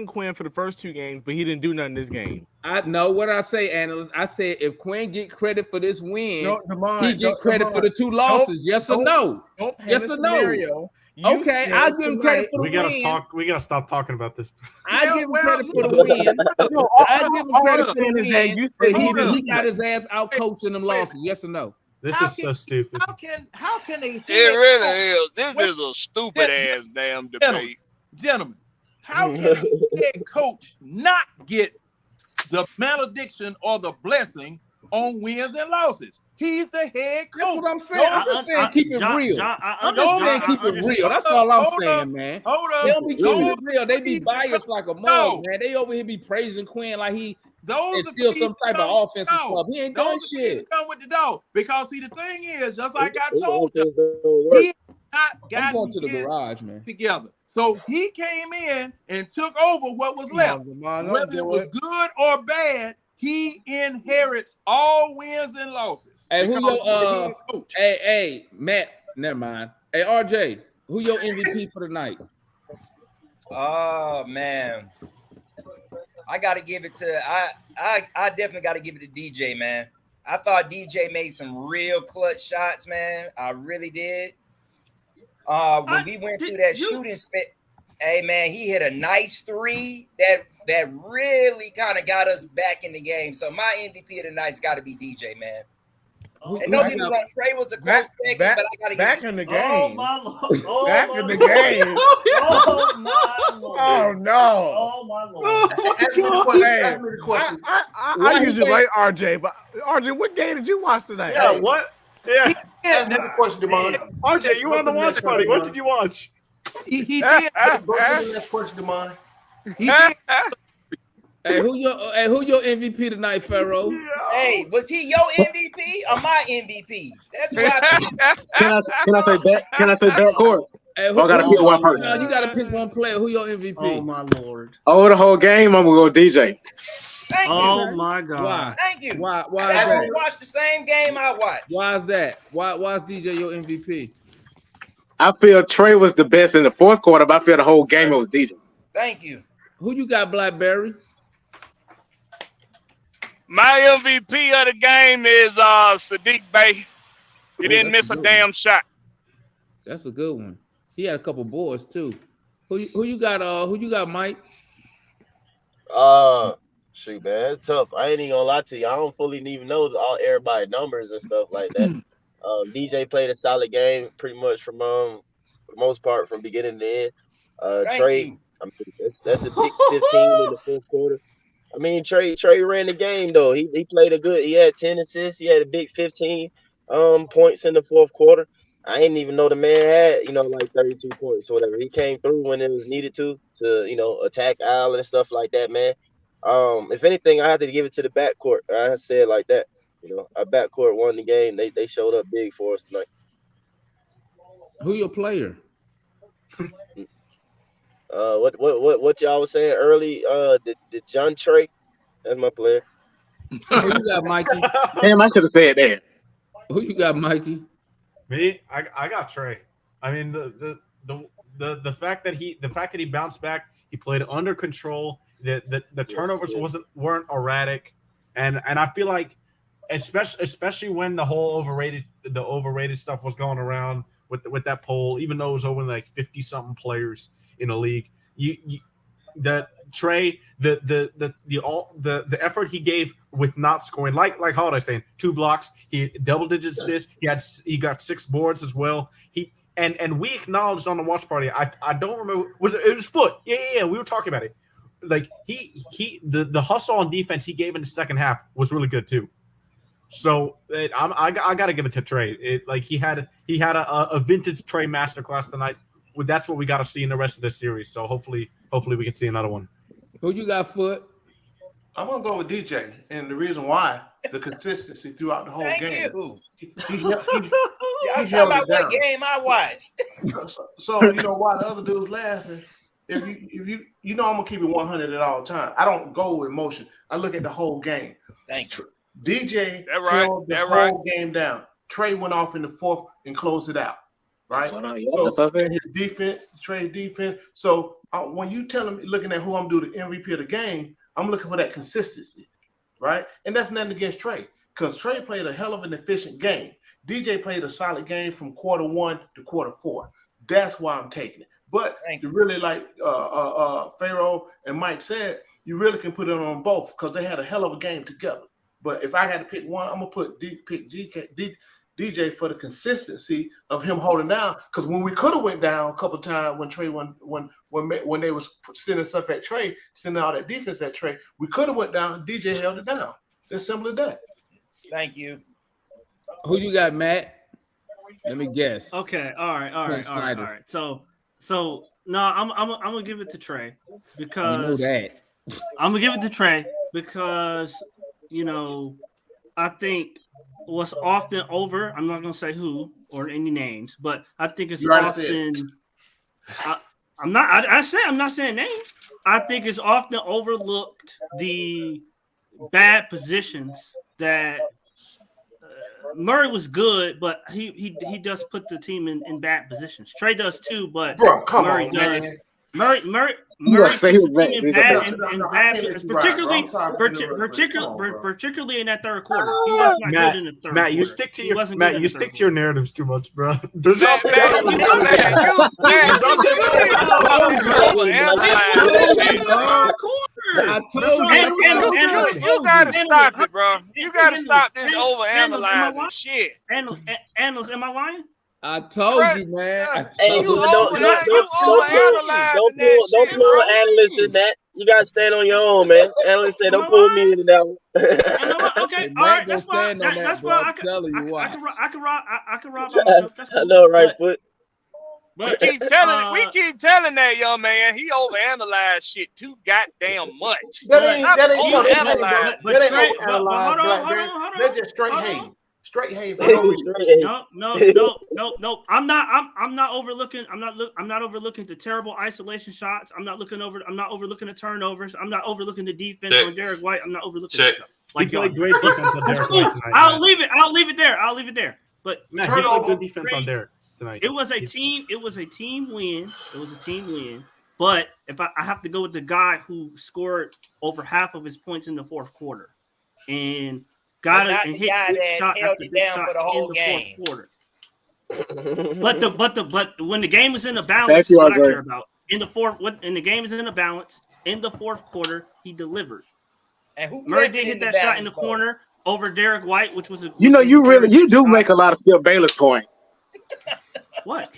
Quinn for the first 2 games, but he didn't do nothing this game. I know what I say, analyst. I said if Quinn get credit for this win, No, Damon, he get credit for the 2 losses. Yes or no? Don't paint Yes a or no? scenario. Okay, I'll give him credit for the We gotta win. talk. We gotta stop talking about this. I give him credit for the win. I give him credit for the win, but he got his ass out coaching them losses. Yes or no? This is so stupid. how can a It really is. This is a stupid ass damn debate. Gentlemen, how can a head coach not get the malediction or the blessing on wins and losses? He's the head coach. That's what I'm saying. I'm just saying keep it real. I'm just saying keep it real. That's all I'm saying, man. Hold They up. don't be keeping it real. They be biased like a mug, man. They over here be praising Quinn like he is still some type of offensive stuff. He ain't doing shit. Come with the dog because see the thing is just like I told you, he not got going to the garage, man. Together. So he came in and took over what was left. Whether it was good or bad, he inherits all wins and losses. Hey, who because your he's the coach. hey, Matt, never mind. Hey, RJ, who your MVP for the night? Oh man. I gotta give it to I definitely gotta give it to DJ, man. I thought DJ made some real clutch shots, man. I really did. When we went through that shooting spit, hey man, he hit a nice 3 that really kind of got us back in the game. So my MVP of the night's got to be DJ, man. And don't get me wrong, Trey was a close second, but I gotta back give in the it. game. Oh my lord! Oh Back my in the lord. game. Oh my lord! Oh no! Oh my lord! Ask me the question. Hey, Ask me the question. I usually like RJ, but RJ, what game did you watch tonight? Yeah, what? Yeah. Ask me the question, Demond. RJ, you on the watch party? What did you watch? He did. Go to the next question, Demond. He did. Hey, who your MVP tonight, Pharaoh? Hey, was he your MVP or my MVP? That's what I Can I say back? Can I say backcourt? Hey, I gotta pick one person. No, you gotta pick one player. Who your MVP? Oh my lord! Over the whole game, I'm gonna go DJ. Thank Oh you. my god! Why? Thank you. Why is I that? watched the same game I watched. Why is that? Why is DJ your MVP? I feel Trey was the best in the fourth quarter, but I feel the whole game it was DJ. Thank you. Who you got, Blackberry? My MVP of the game is Sadiq Bey. He didn't miss a damn shot. That's a good one. He had a couple boards too. Who you got? Who you got, Mike? Shoot, man, it's tough. I ain't even gonna lie to you. I don't fully even know everybody numbers and stuff like that. DJ played a solid game, pretty much from for the most part from beginning to end. Trey, I mean, that's a big 15 in the fourth quarter. I mean, Trey ran the game though. He played he had 10 assists. He had a big 15 points in the fourth quarter. I didn't even know the man had, like 32 points or whatever. He came through when it was needed to attack Al and stuff like that, man. If anything, I have to give it to the backcourt. I said like that. Our backcourt won the game. They showed up big for us tonight. Who your player? What y'all was saying early? The John Trey, that's my player. Who you got, Mikey? Damn, I should have said that. Who you got, Mikey? Me, I got Trey. I mean the fact that he bounced back, he played under control. The turnovers weren't erratic, and I feel like especially when the whole overrated stuff was going around with that poll, even though it was over like 50 something players in the league, that Trey, the effort he gave with not scoring, like Holiday saying, 2 blocks, he double-digit assists, he got 6 boards as well. And we acknowledged on the watch party. I don't remember, it was Foot. Yeah, we were talking about it. Like the hustle on defense he gave in the second half was really good too. So I got to give it to Trey. He had a vintage Trey masterclass tonight. That's what we got to see in the rest of this series. So hopefully we can see another one. Who you got, Foot? I'm gonna go with DJ, and the reason why, the consistency throughout the whole game. He held Y'all talking about what game I watched? So you know why the other dude's laughing? If I'm gonna keep it 100 at all times. I don't go with emotion. I look at the whole game. Thank you. DJ held the whole game down. Trey went off in the fourth and closed it out. Right. So his defense, Trey's defense. So when you tell him, looking at who I'm doing the MVP of the game, I'm looking for that consistency, right? And that's nothing against Trey, because Trey played a hell of an efficient game. DJ played a solid game from quarter 1 to quarter 4. That's why I'm taking it. But you really, like Pharaoh and Mike said, you really can put it on both because they had a hell of a game together. But if I had to pick one, I'm gonna pick DJ for the consistency of him holding down. Because when we could have went down a couple of times when Trey when they was sending stuff at Trey, sending all that defense at Trey, we could have went down. DJ held it down. It's simple as that. Thank you. Who you got, Matt? Let me guess. Okay. All right. So no, I'm gonna give it to Trey because you know that. I'm gonna give it to Trey because I think what's often over, I'm not going to say who or any names, but I think it's often I'm not saying names. I think it's often overlooked the bad positions that Murray was good, but he does put the team in bad positions. Trey does too, but Murray does. Man. Murray puts the team in bad particularly in that third quarter. He was not good in the third quarter. You stick to your narratives too much, bro. You gotta stop it, bro. You gotta stop this overanalyzing shit. Analyst, am I lying? I told you, man. Don't pull analysts in that. You gotta stand on your own, man. Analysts say, don't pull me into that one. Okay, all right, that's fine. That's fine. I can rob myself. That's cool. I know, right, Foot. We keep telling that young man he overanalyzed shit too goddamn much. That ain't overanalyzed. Hold on. That's just straight hate. Straight hate. No. I'm not overlooking. I'm not overlooking the terrible isolation shots. I'm not overlooking the turnovers. I'm not overlooking the defense on Derek White. I'm not overlooking stuff. Like great defense on Derek White tonight. I'll leave it there. But Matt, he played good defense on Derek tonight. It was a team win. But if I have to go with the guy who scored over half of his points in the fourth quarter, and got it and hit shot after big shot for the whole game. Fourth quarter. But when the game is in a balance, what I care about in the game is in a balance in the fourth quarter, he delivered. And Murray did hit that shot in the corner over Derek White, which was you do make a lot of Phil Bayless point. What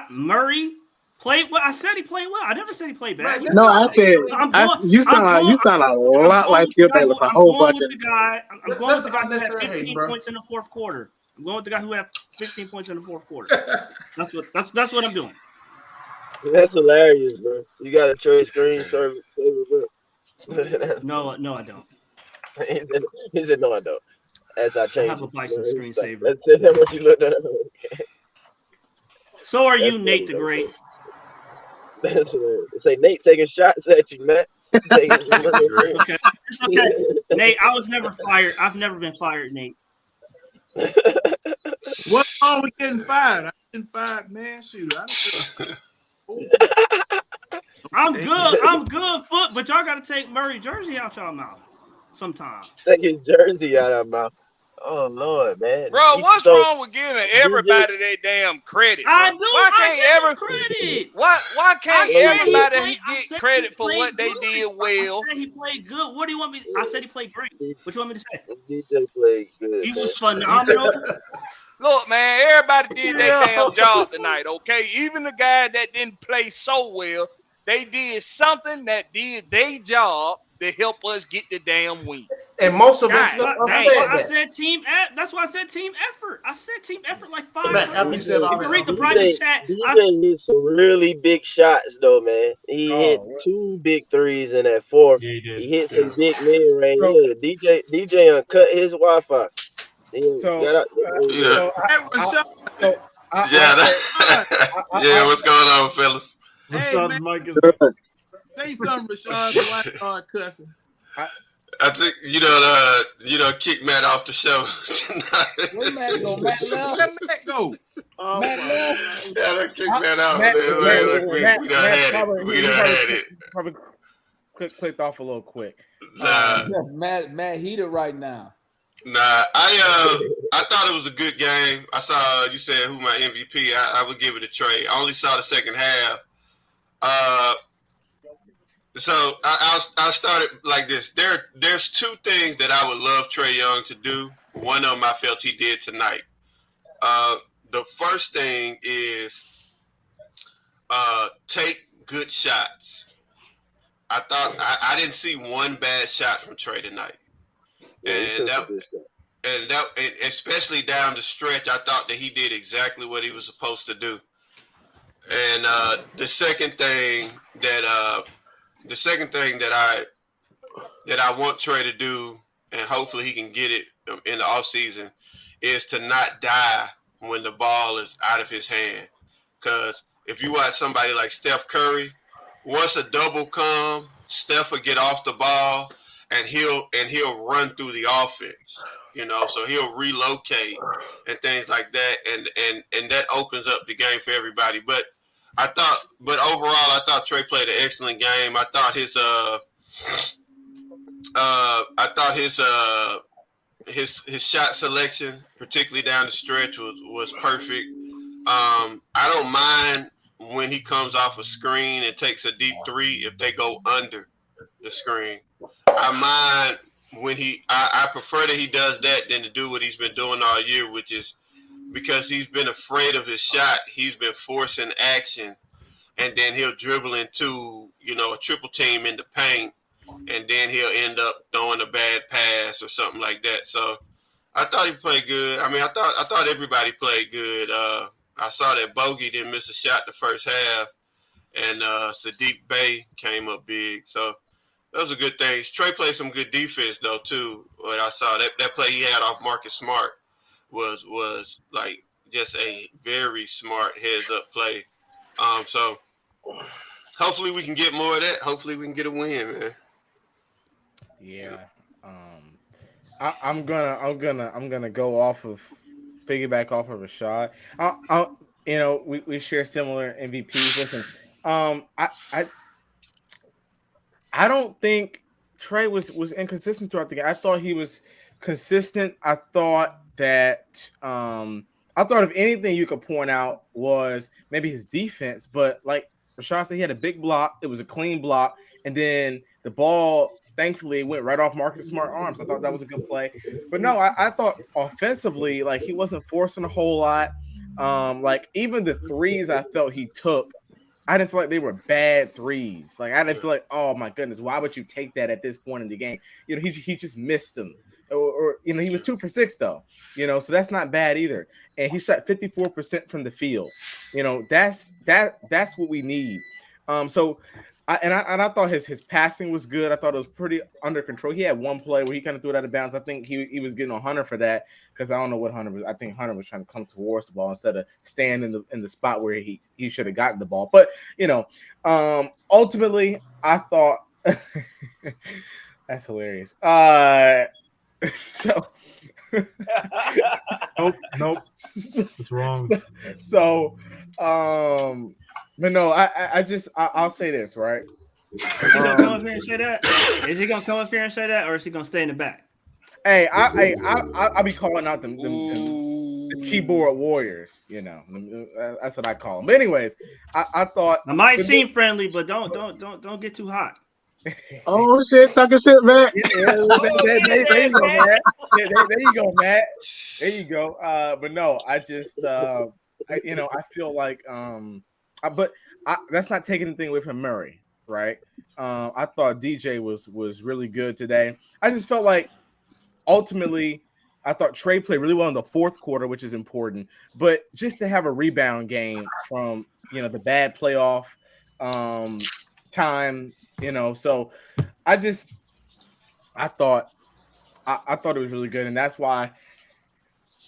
Murray played well. I said he played well. I never said he played bad. No, I said you sound a lot like Phil Bayless. A whole bunch of I'm going with the guy who had 15 points in the fourth quarter. I'm going with the guy who had 15 points in the fourth quarter. That's what I'm doing. That's hilarious, bro. You got a trade screen service, bro. No, I don't. He said, no, I don't. As I I change have a it. Bison screensaver. That's what you looked at. Okay. So are That's you, funny, Nate the though, Great? bro. That's hilarious. Say Nate taking shots at you, Matt. Taking some of It's okay. It's okay. Nate, I was never fired. I've never been fired, Nate. What's wrong with getting fired? I been fired, man. Shoot, I'm good, foot, but y'all gotta take Murray jersey out y'all mouth sometimes. Take his jersey out of my mouth. Oh Lord, man. Bro, what's wrong with giving everybody their damn credit? Bro? I do. Why can't credit. Why can't everybody get credit for what they good. did well? I said he played good. What do you want me? I said he played great. What you want me to say? DJ played good. He was phenomenal. Look, man, everybody did their damn job tonight, okay? Even the guy that didn't play so well, they did something that did their job to help us get the damn win. And most of That's us. why I said team. That's why I said team effort. I said team effort like 5 times. You can read the private chat. DJ hit some really big shots though, man. He hit 2 big threes in that fourth. He hit some big mid range. Yeah, DJ uncut his Wi-Fi. What's going on, fellas? Hey, man, Mike is say something, Rashad. So I start cussing. I think kick Matt off the show tonight. Where Matt go? Matt left. Where Matt go? Matt left. Yeah, kick Matt out. We done had it. Probably clicked off a little quick. Matt heated right now. Nah, I thought it was a good game. I saw you said who my MVP. I would give it a Trey. I only saw the second half. So I started like this. There's 2 things that I would love Trae Young to do. One of them I felt he did tonight. The first thing is take good shots. I thought I didn't see one bad shot from Trae tonight. And especially down the stretch, I thought that he did exactly what he was supposed to do. And the second thing that I want Trae to do, and hopefully he can get it in the offseason, is to not die when the ball is out of his hand. Because if you watch somebody like Steph Curry, once a double come, Steph will get off the ball and he'll run through the offense. So he'll relocate and things like that, and that opens up the game for everybody. But overall, I thought Trae played an excellent game. I thought his shot selection, particularly down the stretch, was perfect. I don't mind when he comes off a screen and takes a deep 3 if they go under the screen. I mind when I prefer that he does that than to do what he's been doing all year, which is because he's been afraid of his shot. He's been forcing action, and then he'll dribble into, a triple team in the paint, and then he'll end up throwing a bad pass or something like that. So I thought he played good. I mean, I thought everybody played good. I saw that Bogey didn't miss a shot the first half, and Sadiq Bey came up big. So those are good things. Trae played some good defense though too. What I saw, that play he had off Marcus Smart was like just a very smart heads up play. So hopefully we can get more of that. Hopefully we can get a win, man. Yeah. I'm gonna go off of piggyback off of Rashad. We share similar MVPs. Listen, I don't think Trae was inconsistent throughout the game. I thought he was consistent. I thought if anything you could point out was maybe his defense, but like Rashad said, he had a big block. It was a clean block, and then the ball thankfully went right off Marcus Smart arms. I thought that was a good play. But no, I thought offensively, like he wasn't forcing a whole lot. Like even the threes I felt he took, I didn't feel like they were bad threes. Like I didn't feel like, oh my goodness, why would you take that at this point in the game? He just missed them. or he was 2 for 6 though. So that's not bad either. And he shot 54% from the field. That's what we need. So I thought his passing was good. I thought it was pretty under control. He had one play where he kind of threw it out of bounds. I think he was getting on Hunter for that because I don't know what Hunter was. I think Hunter was trying to come towards the ball instead of staying in the spot where he should have gotten the ball. But ultimately, I thought that's hilarious. So nope, it's wrong. So, but no, I'll say this, right? Is he gonna come up here and say that? Is he gonna come up here and say that, or is he gonna stay in the back? Hey, I'll be calling out them keyboard warriors. That's what I call them. But anyways, I thought I might seem friendly, but don't get too hot. Oh shit, talking shit, man. There you go, Matt. There you go, Matt. There you go. But no, I just I feel like but that's not taking anything away from Murray, right? I thought DJ was really good today. I just felt like ultimately I thought Trey played really well in the fourth quarter, which is important. But just to have a rebound game from the bad playoff time. So I thought it was really good, and that's why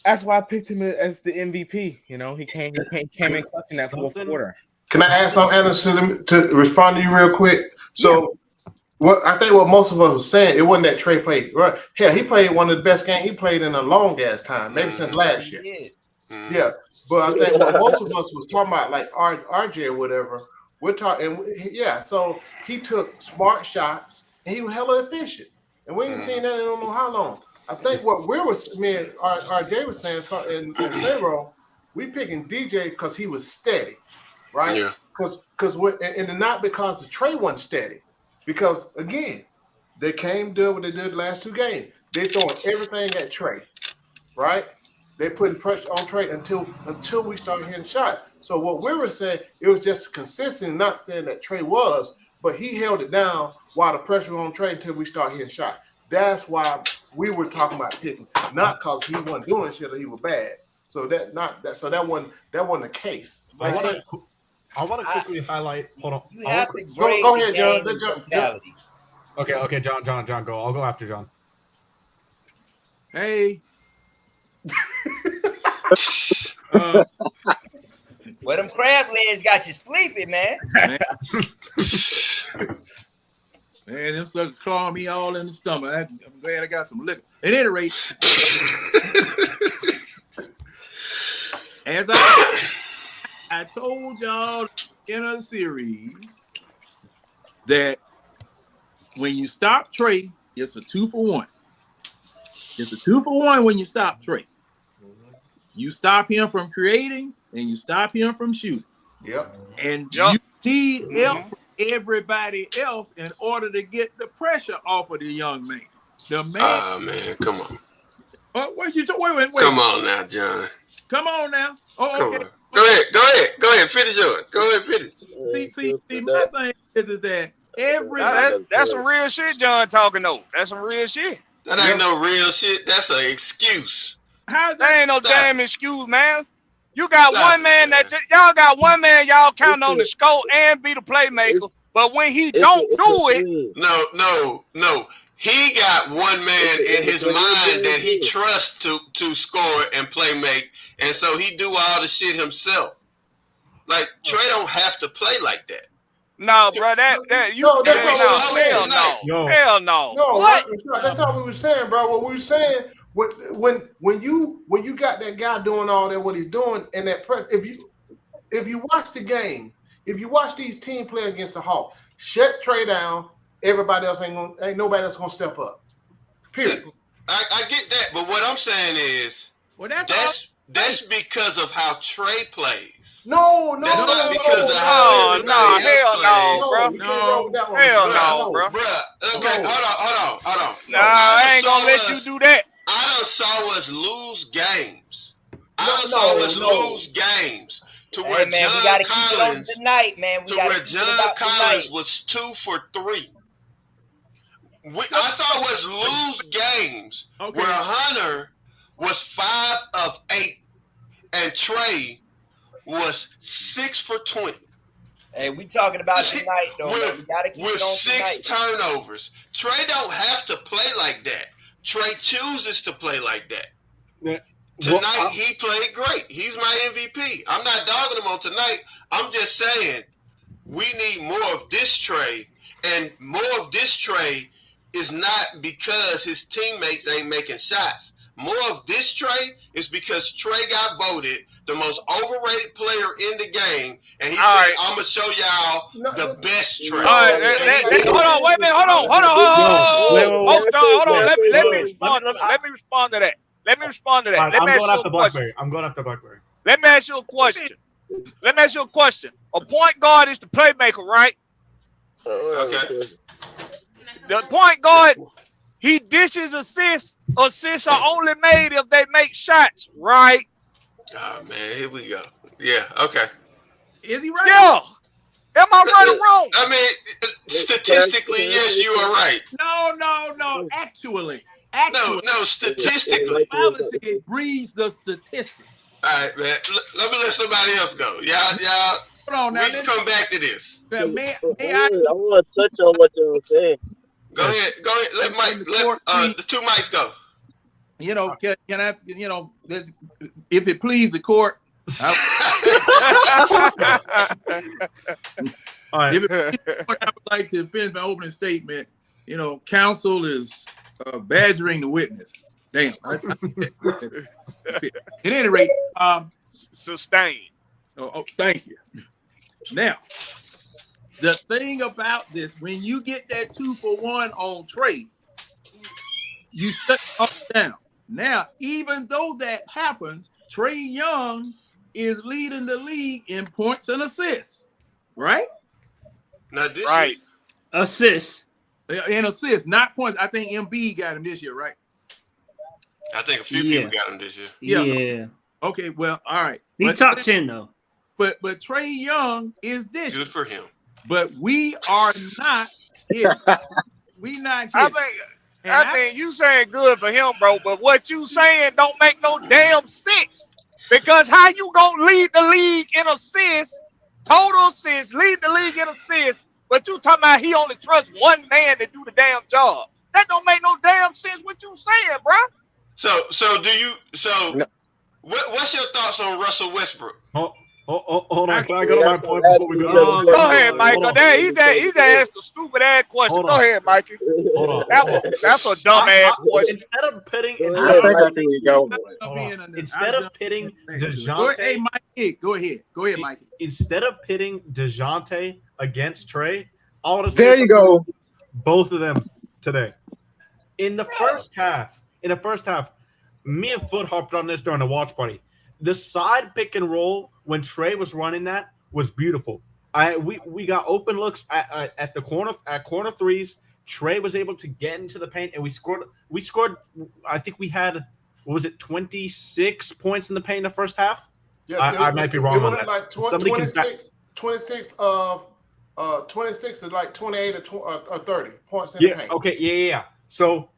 I picked him as the MVP. He came in clutch in that fourth quarter. Can I ask something, Anderson, to respond to you real quick? So, I think what most of us were saying, it wasn't that Trey played right. Hell, he played one of the best games he played in a long ass time, maybe since last year. Yeah, but I think what most of us was talking about, like RJ or whatever. We're talking, so he took smart shots and he was hella efficient. And we ain't seen that in I don't know how long. I think what RJ was saying something in Pharaoh, we picking DJ because he was steady, right? Yeah. Because not because the Trey wasn't steady. Because again, they came do what they did the last two games. They throwing everything at Trey, right? They putting pressure on Trey until we start hitting shots. So what we were saying, it was just consistent, not saying that Trey was, but he held it down while the pressure was on Trey until we start hitting shots. That's why we were talking about picking, not because he wasn't doing shit or he was bad. So that wasn't the case. I want to quickly highlight. Hold on. You have to go ahead, John. Totality. Okay, John, go. I'll go after John. Hey. Well, them crab legs got you sleepy, man. Man, them suckers claw me all in the stomach. I'm glad I got some liquor. At any rate, as I told y'all in a series that when you stop Trey, it's a 2-for-1. It's a 2-for-1 when you stop Trey. You stop him from creating and you stop him from shooting. Yep. And you need help from everybody else in order to get the pressure off of the young man. The man. Oh man, come on. Wait. Come on now, John. Come on now. Oh, okay. Go ahead. Finish yours. Go ahead, finish. See, my thing is that everybody. That's some real shit, John talking though. That's some real shit. That ain't no real shit. That's an excuse. How's that? Ain't no damn excuse, man. You got one man y'all got one man y'all count on the score and be the playmaker, but when he don't do it, no. He got one man in his mind that he trusts to score and play make, and so he do all the shit himself. Like Trey don't have to play like that. No, bro, hell no. What? That's not what we were saying, bro. What we were saying, when you got that guy doing all that, what he's doing, and that if you watch the game, if you watch these team play against the Hawks, shut Trey down. Everybody else ain't nobody else gonna step up. Period. I get that, but what I'm saying is, that's because of how Trey plays. No, that's not because of how everybody else plays. Hell no, bro. Okay, hold on. Nah, I ain't gonna let you do that. I done saw us lose games. Lose games to where man, John we gotta Collins keep it on tonight, man. John Collins was 2 for 3. I saw was lose games where Hunter was 5 of 8 and Trey was 6 for 20. Hey, we talking about tonight, though, man. We gotta keep it on 6 tonight. turnovers. Trey don't have to play like that. Trey chooses to play like that. Yeah. Tonight, he played great. He's my MVP. I'm not dogging him on tonight. I'm just saying we need more of this Trey, and more of this Trey is not because his teammates ain't making shots. More of this Trey is because Trey got voted the most overrated player in the game, and he said, I'm going to show y'all the best Trey. All right, hold on, wait a minute, hold on. Let me respond to that. Let me respond to that. I'm going after Blackberry. Let me ask you a question. A point guard is the playmaker, right? Okay. The point guard, he dishes assists. Assists are only made if they make shots, right? Oh, man, here we go. Yeah, okay. Is he right? Yeah. Am I right or wrong? I mean, statistically, yes, you are right. No. Actually. No, statistically. Reality breeds the statistic. All right, man. Let me let somebody else go. Y'all. Hold on now. We can come back to this. I want to touch on what you're saying. Go ahead. Let Mike. Let the two mics go. You know, can I? You know, if it please the court. All right. If it please the court, I would like to finish my opening statement. You know, counsel is badgering the witness. Damn. At any rate, sustain. Oh, thank you. Now, the thing about this, when you get that 2-for-1 on Trey, you shut up down. Now, even though that happens, Trey Young is leading the league in points and assists, right? Not this right. year. Assists. And assists, not points. I think MB got him this year, right? I think a few people got him this year. Yeah. Okay, well, all right. He top 10 though. But Trey Young is this. Good for him. But we are not here. We not here. I think you saying good for him, bro. But what you saying don't make no damn sense. Because how you gonna lead the league in assists, total assists, lead the league in assists, but you talking about he only trusts one man to do the damn job? That don't make no damn sense. What you saying, bro? What's your thoughts on Russell Westbrook? Hold on. Can I go to my point before we go? Go ahead, Michael. He just asked a stupid ass question. Go ahead, Mikey. Hold on. That's a dumb ass question. Instead of pitting DeJounte, hey, Mikey, go ahead, Mikey. Instead of pitting DeJounte against Trey, I want to there you go. Both of them today. In the first half, me and Foot hopped on this during the watch party. The side pick and roll when Trey was running that was beautiful. We got open looks at the corner threes. Trey was able to get into the paint and we scored. I think we had 26 points in the paint in the first half. Yeah, I might be wrong on that. Like 26 of 26 to like 28 or 30 points in the paint. Okay, yeah. So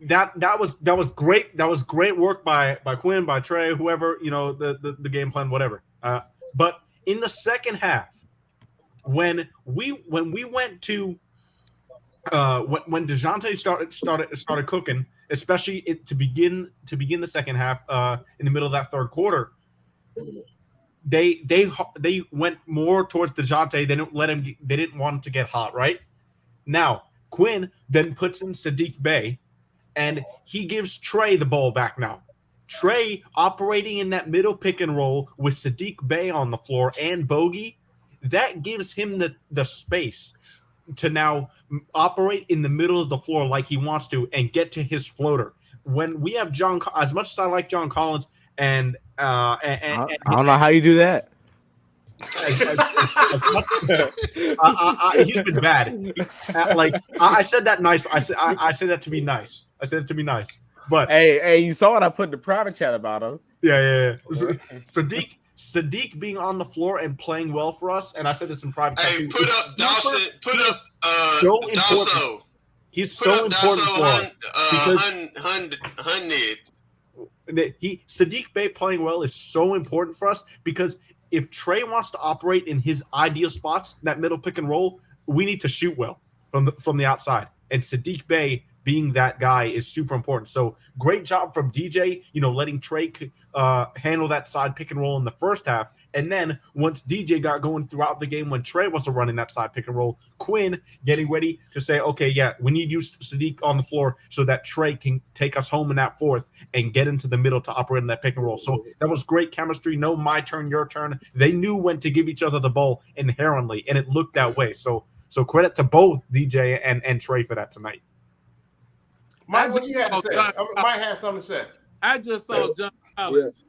that was great. That was great work by Quinn, by Trey, whoever, the game plan, whatever. But in the second half, when we went to when DeJounte started cooking, especially to begin the second half, in the middle of that third quarter, they went more towards DeJounte. They didn't want him to get hot. Right now, Quinn then puts in Sadiq Bey, and he gives Trey the ball back now. Trey operating in that middle pick and roll with Sadiq Bey on the floor and Bogey, that gives him the space to now operate in the middle of the floor like he wants to and get to his floater. When we have John, as much as I like John Collins, and I don't know how you do that. He's been bad. I said that nice. I said that to be nice. I said it to be nice. But hey, you saw what I put in the private chat about him. Yeah. Sadiq being on the floor and playing well for us, and I said this in private chat. Hey, put up Dawson. Put up so Dawson. He's Put so up important Dasso for us because Hunnid. Sadiq Bey playing well is so important for us because if Trey wants to operate in his ideal spots, that middle pick and roll, we need to shoot well from the outside. And Sadiq Bey being that guy is super important. So great job from DJ, letting Trey handle that side pick and roll in the first half. And then once DJ got going throughout the game, when Trey wasn't running that side pick and roll, Quinn getting ready to say, okay, yeah, we need you, Sadiq, on the floor so that Trey can take us home in that fourth and get into the middle to operate in that pick and roll. So that was great chemistry. No, my turn, your turn. They knew when to give each other the ball inherently, and it looked that way. So credit to both DJ and Trey for that tonight. Mike, what you had to say? Mike had something to say. I just saw John Collins.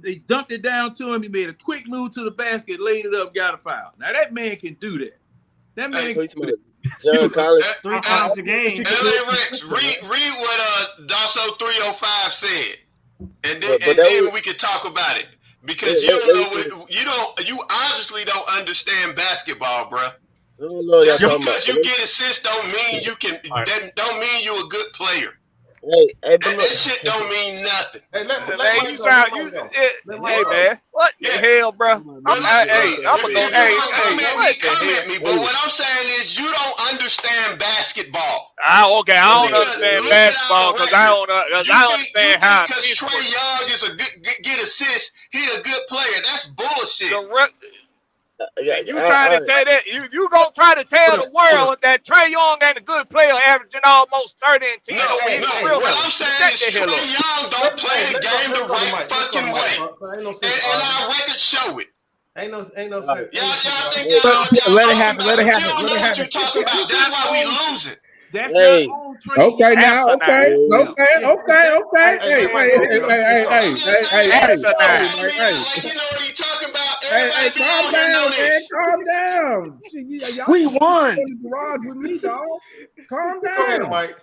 They dumped it down to him. He made a quick move to the basket, laid it up, got a foul. Now that man can do that. That man can do that. John Collins 3 times a game. LA Rex, read what Dasso 305 said, and then we can talk about it because you obviously don't understand basketball, bro. Just because you get assists don't mean you can. That don't mean you're a good player. Hey, that shit don't mean nothing. Hey, man, what the hell, bro? I'm gonna go. Come at me, but what I'm saying is you don't understand basketball. I don't understand basketball because I don't understand how. Because Trey Young is a good get assists, he a good player. That's bullshit. You trying to tell that you gonna try to tell the world that Trey Young ain't a good player, averaging almost 30 and 10. No. What I'm saying is Trey Young don't play the game the right fucking way, and our records show it. Ain't no. Y'all think y'all let it happen. Let it happen. You don't know what you're talking about. That's why we losing. That's your own Trey. Okay, now, okay. Hey, Hey. You know what he talking about. Hey, calm down, man. Calm down. We won. In the garage with me, dog. Calm down. Go ahead, Mike.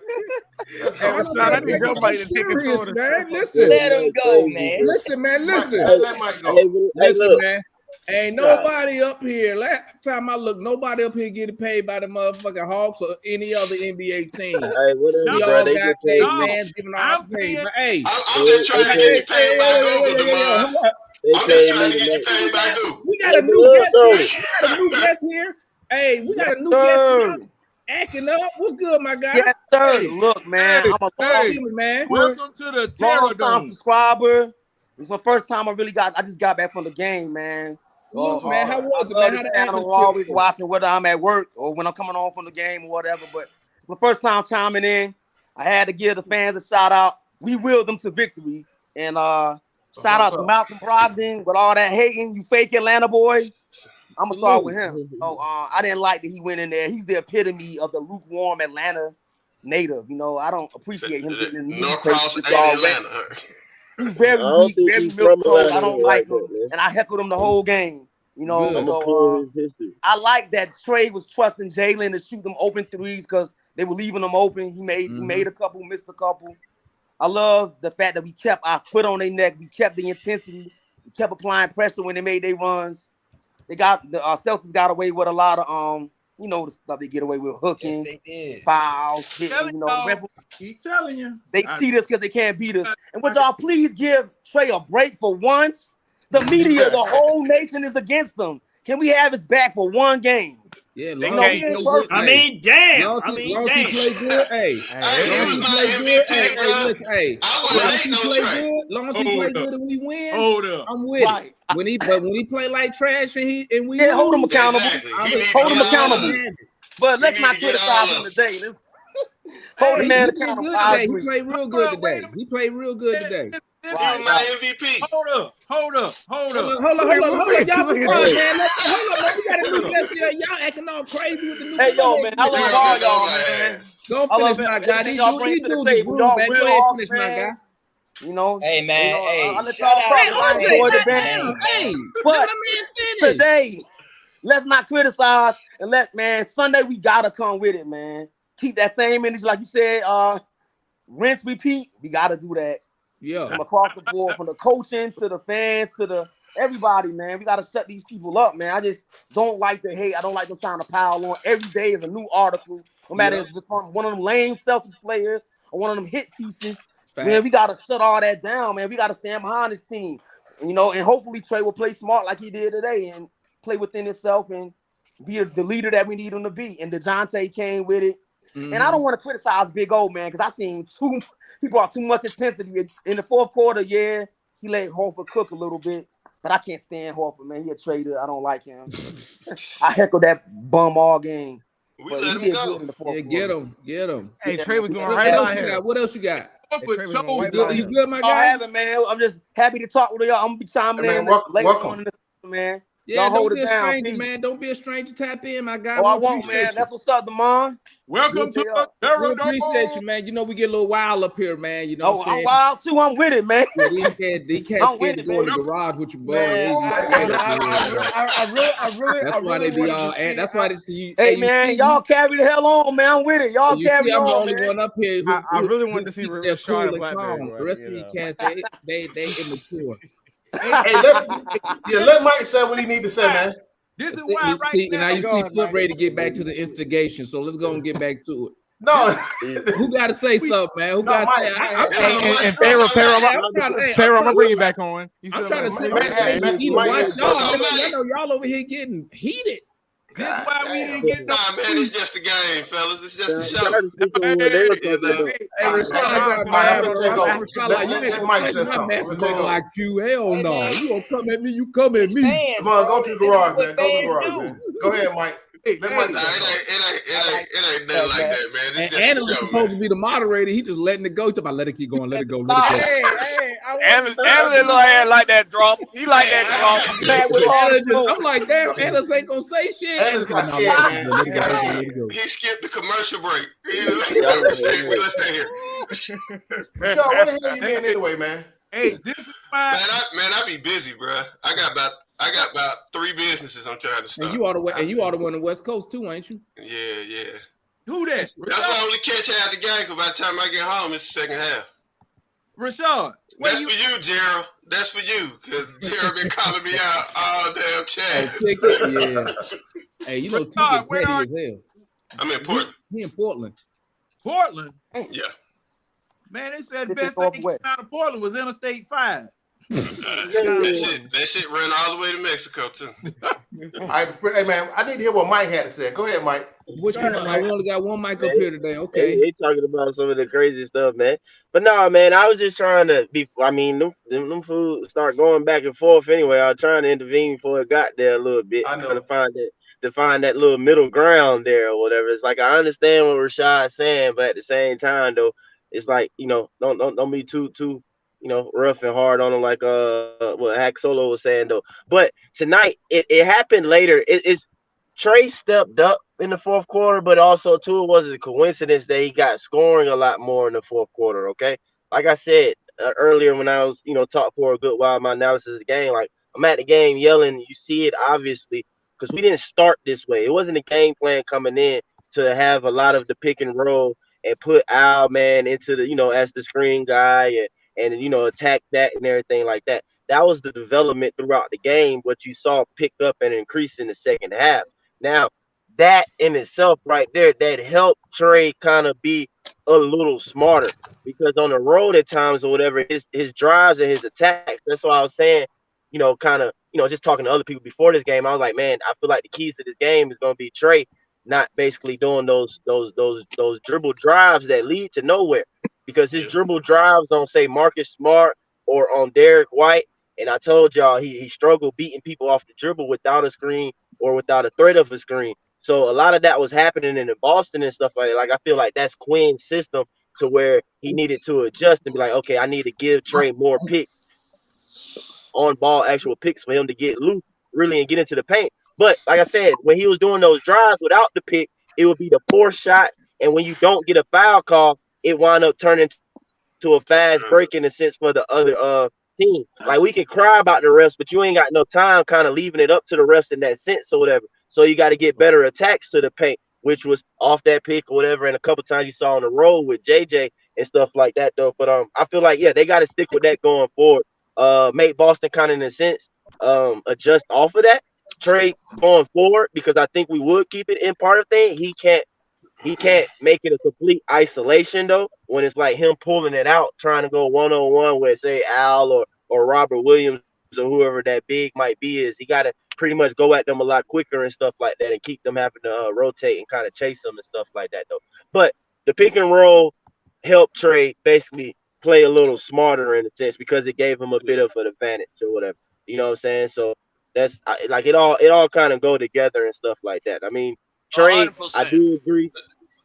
I need somebody to take it, man. Listen. Let him go, man. Listen, man. Listen. Let Mike go. Listen, man. Ain't nobody up here. Last time I looked, nobody up here getting paid by the motherfucking Hawks or any other NBA team. Hey, we all got paid, fans giving all paid. But hey, I'm just trying to get you paid by Google, DeMond. I'm just trying to get you paid by Google. We got a new guest here. We got a new guest here. Hey, we got a new guest here. Acting up. What's good, my guy? Yes, sir. Look, man. I'm a man. Welcome to the Terror Dome. Subscriber. It's the first time I just got back from the game, man. Look, man, how was it, man? I'm always watching whether I'm at work or when I'm coming home from the game or whatever. But it's the first time chiming in. I had to give the fans a shout out. We willed them to victory. And shout out to Malcolm Brogdon with all that hating. You fake Atlanta boy. I'm gonna start with him. So I didn't like that he went in there. He's the epitome of the lukewarm Atlanta native. I don't appreciate him getting in the Norcross ain't Atlanta. He's very weak, very milk cold. I don't like him, and I heckled him the whole game. So I like that Trey was trusting Jalen to shoot them open threes because they were leaving them open. He made a couple, missed a couple. I love the fact that we kept our foot on their neck. We kept the intensity. We kept applying pressure when they made their runs. The Celtics got away with a lot of the stuff they get away with, hooking, fouls, hitting. Keep telling you. They cheat us because they can't beat us. And would y'all please give Trey a break for once? The media, the whole nation is against them. Can we have his back for one game? Yeah, damn. I mean, damn. Long as he play good, long as he play good and we win, I'm with it. When he play like trash and we hold him accountable. Hold him accountable. But let's not criticize him today. Let's hold the man accountable. He played real good today. He played real good today. He's my MVP. Hold up. Hold on. Y'all be quiet, man. Hold on, man. We got a new guest here. Y'all acting all crazy with the new. Hey, yo, man. I love all y'all, man. Go finish, my guy. Y'all bring to the table. Y'all real finish, my guy. Hey, man. I'll let y'all talk. Enjoy the band. Hey, but today, let's not criticize and Sunday we gotta come with it, man. Keep that same energy, like you said. Rinse, repeat. We gotta do that. Yeah. From across the board, from the coaching to the fans to the everybody, man. We gotta shut these people up, man. I just don't like the hate. I don't like them trying to pile on. Every day is a new article. No matter if it's from one of them lame Celtics players or one of them hit pieces. Man, we gotta shut all that down, man. We gotta stand behind this team. And hopefully Trey will play smart like he did today and play within himself and be the leader that we need him to be. And DeJounte came with it. And I don't want to criticize Big O, man, because I seen he brought too much intensity in the fourth quarter. Yeah, he let Horford cook a little bit, but I can't stand Horford, man. He a traitor. I don't like him. I heckled that bum all game. We let him go. Yeah, get him. Hey, Trey was doing What right else by you him. got? What else you got? Right You good, my I guy? haven't, man. I'm just happy to talk with y'all. I'm gonna be chiming in later on in the man. Yeah, Y'all don't hold be it a down, stranger, peace. man. Don't be a stranger. Tap in, my guy. Oh, I We won't, appreciate man. you. That's what's up, Demond. Welcome to the We appreciate you, man. We get a little wild up here, man. You know Oh, what I'm I'm saying? wild too. I'm with it, man. Yeah, these cats I'm scared with to it, go in the man. garage with your boy. Man, That's why they be all. That's why they see you. Hey, you man, see y'all me? carry the hell on, man. I'm with it. Y'all You carry see, I'm the on, only man. one up here who I really wanted to see keeps their Rashad cool and and Blackberry, calm. but, The rest of you cats, they immature. Hey, let Mike say what he need to say, man. This is why Now you see Flip ready to get back to the instigation. So let's go and get back to it. No, who got to say something, man? Who got to say? And Pharaoh, I'm gonna bring you back on. I'm trying to sit man. either watch y'all. I know y'all over here getting heated. This is why we didn't get no. Nah, man, it's just a game, fellas. It's just a show. Hey, Rashad got mad, but Rashad, you make Mike a say something. basketball like you. Hell no. You gonna come at me, you come at me. Come on, go to the garage, man. Go to the garage, man. Go ahead, Mike. Let Mike Nah, say something. it ain't nothing like that, man. It's And just Analyst a show, supposed man. to be the moderator. He just letting it go. Talking about let it keep going, let it go, let it go. Analyst like that drama. He like that drama. I'm like, damn, Analyst ain't gonna say shit. Analyst got scared, man. He skipped the commercial break. We listen here. Michelle, where the hell you been anyway, man? Hey, this is why. I be busy, bro. I got about 3 businesses I'm trying to start. And you ought to win on the West Coast too, ain't you? Yeah. Who that? That's why I only catch half the game, because by the time I get home, it's the second half. Rashad. That's for you, Gerald. That's for you, because Gerald been calling me out all damn chat. Yeah. Hey, you know T get petty as hell. I'm in Portland. He in Portland. Portland? Yeah. Man, they said the best thing came out of Portland was Interstate 5. That shit ran all the way to Mexico, too. All right, hey, man, I need to hear what Mike had to say. Go ahead, Mike. Which one? We only got one mic up here today. Okay. They talking about some of the crazy stuff, man. But no, man, I was just trying to be. I mean, them fools start going back and forth anyway. I was trying to intervene before it got there a little bit. I know. To find that little middle ground there or whatever. It's like I understand what Rashad's saying, but at the same time, though, it's like don't be too rough and hard on them like what Hack Solo was saying though. But tonight it happened later. It's Trey stepped up in the fourth quarter, but also too it was a coincidence that he got scoring a lot more in the fourth quarter. Okay, like I said earlier when I was talked for a good while my analysis of the game, like I'm at the game yelling. You see it obviously because we didn't start this way. It wasn't a game plan coming in to have a lot of the pick and roll and put Al man into the as the screen guy and attack that and everything like that. That was the development throughout the game, what you saw pick up and increase in the second half. Now, that in itself right there, that helped Trey kind of be a little smarter because on the road at times or whatever, his drives and his attacks, that's why I was saying, just talking to other people before this game, I was like, man, I feel like the keys to this game is going to be Trey not basically doing those dribble drives that lead to nowhere. Because his dribble drives on, say, Marcus Smart or on Derek White. And I told y'all he struggled beating people off the dribble without a screen or without a threat of a screen. So a lot of that was happening in Boston and stuff like that. Like, I feel like that's Quinn's system to where he needed to adjust and be like, okay, I need to give Trey more picks, on ball actual picks for him to get loose really and get into the paint. But like I said, when he was doing those drives without the pick, it would be the poor shot. And when you don't get a foul call, it wound up turning to a fast break in a sense for the other team. Like we can cry about the refs, but you ain't got no time kind of leaving it up to the refs in that sense or whatever. So you got to get better attacks to the paint, which was off that pick or whatever. And a couple times you saw on the road with JJ and stuff like that though. But I feel like they got to stick with that going forward. Make Boston kind of in a sense adjust off of that trade going forward, because I think we would keep it in part of thing. He can't make it a complete isolation though. When it's like him pulling it out, trying to go 1-on-1 with say Al or Robert Williams or whoever that big might be, is he got to pretty much go at them a lot quicker and stuff like that, and keep them having to rotate and kind of chase them and stuff like that though. But the pick and roll helped Trey basically play a little smarter in a sense, because it gave him a bit of an advantage or whatever. You know what I'm saying? So that's like it all kind of go together and stuff like that. I mean, Trey, I 100%. do agree.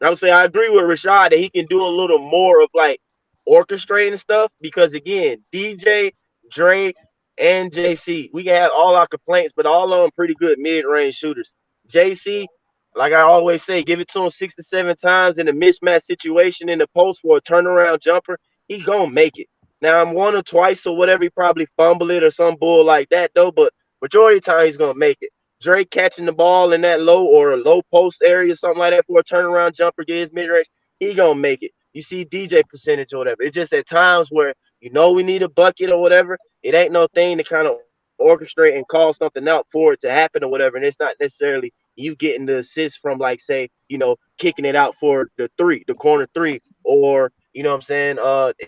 I would say I agree with Rashad that he can do a little more of like orchestrating stuff, because again, DJ, Dre, and JC, we can have all our complaints, but all of them pretty good mid-range shooters. JC, like I always say, give it to him 6 to 7 times in a mismatch situation in the post for a turnaround jumper, he gonna make it. Now I'm one or twice or whatever, he probably fumble it or some bull like that though, but majority of the time he's gonna make it. Drake catching the ball in that low or a low post area, something like that, for a turnaround jumper, get his mid range, he gonna make it. You see DJ percentage or whatever. It's just at times where we need a bucket or whatever. It ain't no thing to kind of orchestrate and call something out for it to happen or whatever. And it's not necessarily you getting the assist from, like, say, kicking it out for the corner three, or you know what I'm saying,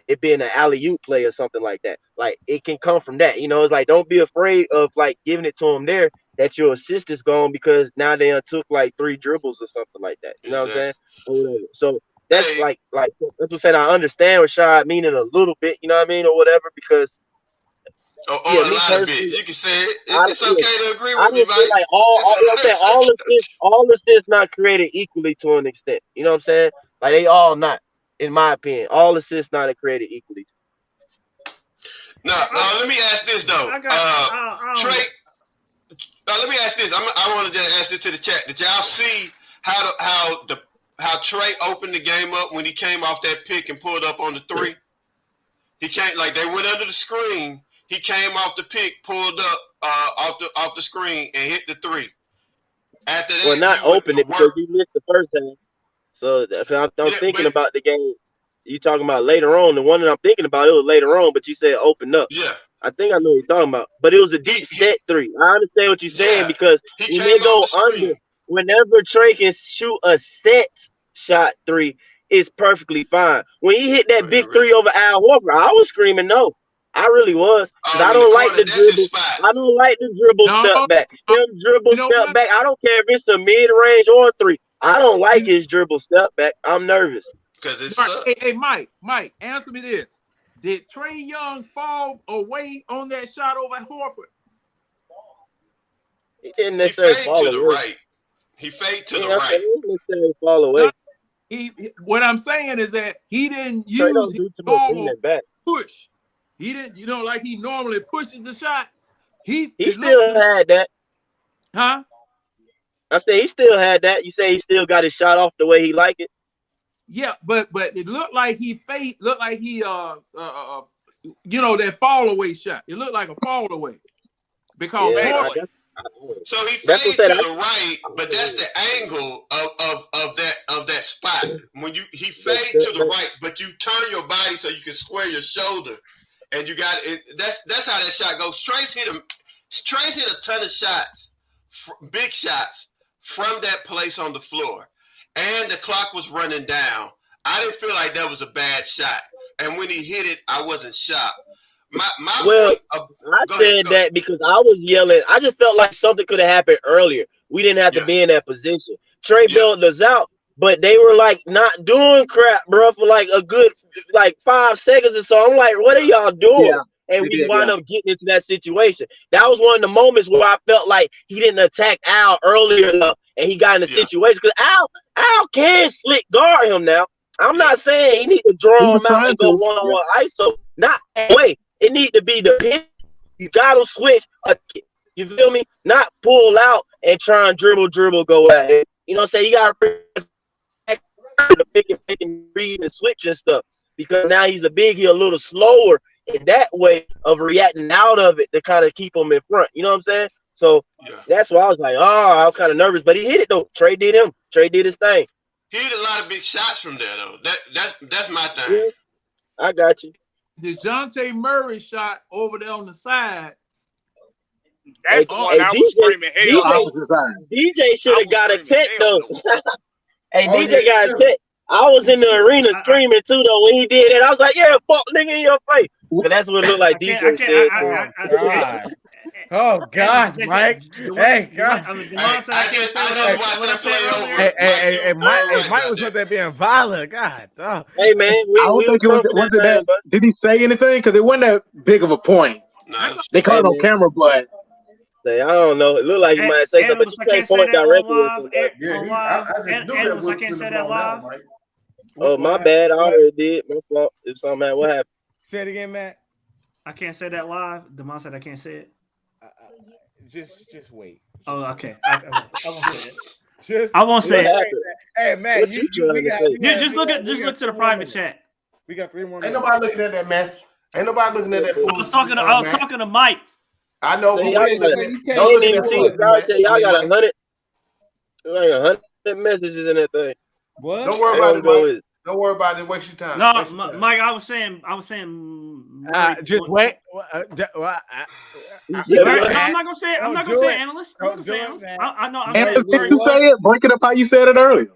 it being an alley-oop play or something like that. Like, it can come from that. It's like, don't be afraid of like giving it to him there, that your assist is gone because now they took like 3 dribbles or something like that. You know what I'm saying? Or whatever. So that's like that's what I'm saying. I understand Rashad meaning a little bit, you know what I mean, or whatever, because Or yeah, a me lot of bit. personally, You can say it. It's yeah, okay to agree I with me, just feel Mike. like you know what I'm saying, all assists not created equally to an extent. You know what I'm saying? Like, they all not, in my opinion. All assists not created equally. No, let me ask this though. Trey, let me ask this. I want to just ask this to the chat. Did y'all see how Trey opened the game up when he came off that pick and pulled up on the 3? He came, like, they went under the screen. He came off the pick, pulled up off the screen, and hit the 3. After that, Well, not he went open to it because work. he missed the first half. So if I'm Yeah, thinking but about the game you talking about later on. The one that I'm thinking about, it was later on, but you said open up. yeah, I think I know what you're talking about. But it was a deep set 3. I understand what you're saying, yeah, because he when came they off go the under, screen. whenever Trey can shoot a set shot 3, it's perfectly fine. When he hit that big 3 over Al Horford, I was screaming no. I really was. Because I In the don't like corner, the that's his dribble. spot. I don't like the dribble step No, back. Him dribble you know step what? back. I don't care if it's a mid-range or 3. I don't like his dribble step back. I'm nervous. Because it's Mark, hey, Mike, answer me this. Did Trey Young fall away on that shot over Horford? He didn't He necessarily fade fall to the away. right. He fade to Yeah, the I right. said he didn't necessarily fall away. What I'm saying is that he didn't Trey use don't his do too much normal leaning back. push. He didn't, like he normally pushes the shot. He It still looked to me, had that. huh? I said he still had that. You say he still got his shot off the way he like it? Yeah, but it looked like he looked like he that fall away shot. It looked like a fall away because Yeah, Horford. So he That's what fade said. to the right, but that's the angle of that spot. When he fade to the right, but you turn your body so you can square your shoulder, and you got it. That's how that shot goes. Trace hit a ton of shots, big shots from that place on the floor, and the clock was running down. I didn't feel like that was a bad shot, and when he hit it, I wasn't shocked. My point. I said that because I was yelling. I just felt like something could have happened earlier. We didn't have to be in that position. Trey bailed us out, but they were like not doing crap, bro, for like a good 5 seconds or so. I'm like, what are y'all doing? Yeah, And we we did, wound up getting into that situation. That was one of the moments where I felt like he didn't attack Al earlier enough, and he got in the situation because Al can slick guard him now. I'm not saying he need to He draw was him out trying and go to. one-on-one ISO. Not that way. It need to be the pin. You got to switch. You feel me? Not pull out and try and dribble, go at it. You know what I'm saying? You got to pick and read and switch and stuff. Because now he's a little slower in that way of reacting out of it to kind of keep him in front. You know what I'm saying? So that's why I was like, I was kind of nervous. But he hit it, though. Trey did him. Trey did his thing. He hit a lot of big shots from there, though. That's my thing. Yeah, I got you. DeJounte Murray shot over there on the side. That's the one I was screaming hell no. DJ should have got a tech though. Hey, Oh, DJ yeah, got a tech. I was in the arena screaming too though when he did it. I was like, "Yeah, fuck nigga in your face." But that's what it looked like. DJ said. Oh gosh, Mike. Hey, God. Hey, Mike was up there being violent. God. Oh. Hey man, I don't think it was that. Did he say anything? Because it wasn't that big of a point. They caught it on camera, but I don't know. It looked like you might say something, but you can't point directly. Animals, I can't say that live. Oh, my bad. I already did. My fault. If something happened, what happened? Say it again, Matt. I can't say that live. Demond said I can't say it. Just wait. Oh, okay. I won't say it. I won't say it. Hey, Matt, just look to the private chat. We got 3 more Ain't minutes. nobody looking at that mess. Ain't nobody looking at that fool. I was talking to Mike. I know. Y'all got 100. Like 100 messages in that thing. What? Don't worry about it, Mike. Don't worry about it. Waste your time. No, Mike. I was saying. Just wait. I'm not gonna say. I'm not gonna say analyst. I'm not gonna say analyst. I know. Analyst, did you say it? Break it up how you said it earlier.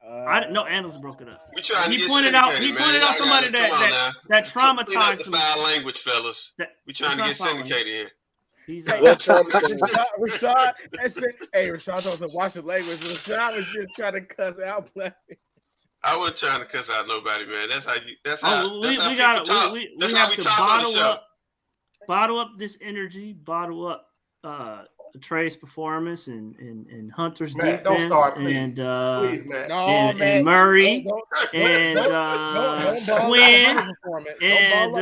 I didn't know analyst broke it up. He pointed out somebody that traumatized him. Foul language, fellas. We trying to get syndicated here. Rashad, Rashad told us to watch the language. Rashad was just trying to cuss out. I wasn't trying to cuss out nobody, man. That's how you. That's how. We that's how have we to talk on the show. bottle up this energy, bottle up Trey's performance and Hunter's defense, don't start, please. and please, man. and Murray and Quinn and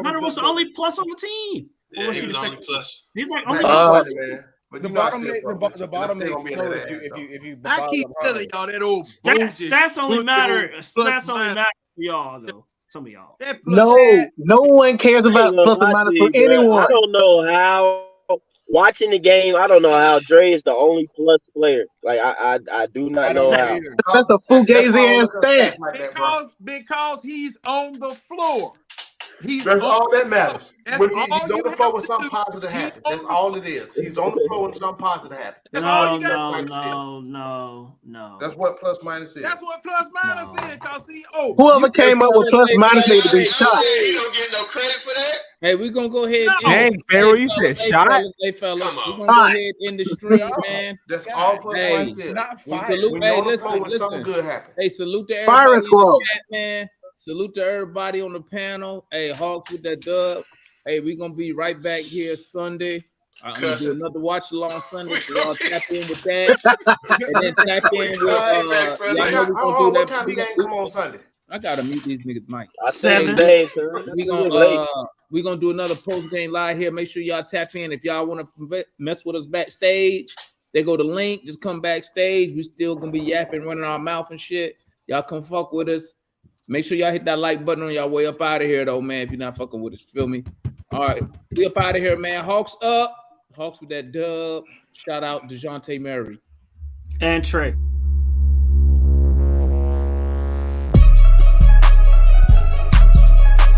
Hunter was the only plus on the team. Yeah, he was only plus. He's like only plus. The bottom makes if you. I keep telling y'all that old stats only matter. Stats only matter for y'all though. Some of y'all. No one cares about plus or minus for anyone. I don't know how. Watching the game, I don't know how Dre is the only plus player. Like I do not know how. That's a fugazi ass stat. Because he's on the floor. That's all that matters. When he's on the floor with something positive happen. That's all it is. He's on the floor when something positive happen. That's all you got. No. That's what plus minus is. That's what plus minus is. Cause whoever came up with plus minus need to be shot. You don't get no credit for that. Hey, we're gonna go ahead. Dang, Pharaoh, you said shot. Hey, fellas, we're gonna go ahead in the stream, man. That's all plus minus is. Salute. Hey, listen. Something good happen. Hey, salute to everybody in the chat, man. Salute to everybody on the panel. Hey, Hawks with that dub. Hey, we're gonna be right back here Sunday. I'm gonna do another watch along Sunday, so y'all tap in with that, and then tap in with y'all know we're gonna do that. What time you game come on Sunday? I gotta mute these niggas, Mike. 7. We gonna do another post game live here. Make sure y'all tap in. If y'all want to mess with us backstage, they go to link. Just come backstage. We still gonna be yapping, running our mouth and shit. Y'all come fuck with us. Make sure y'all hit that like button on y'all way up out of here, though, man. If you're not fucking with us, feel me? All right, we up out of here, man. Hawks up. Hawks with that dub. Shout out DeJounte Murray and Trey.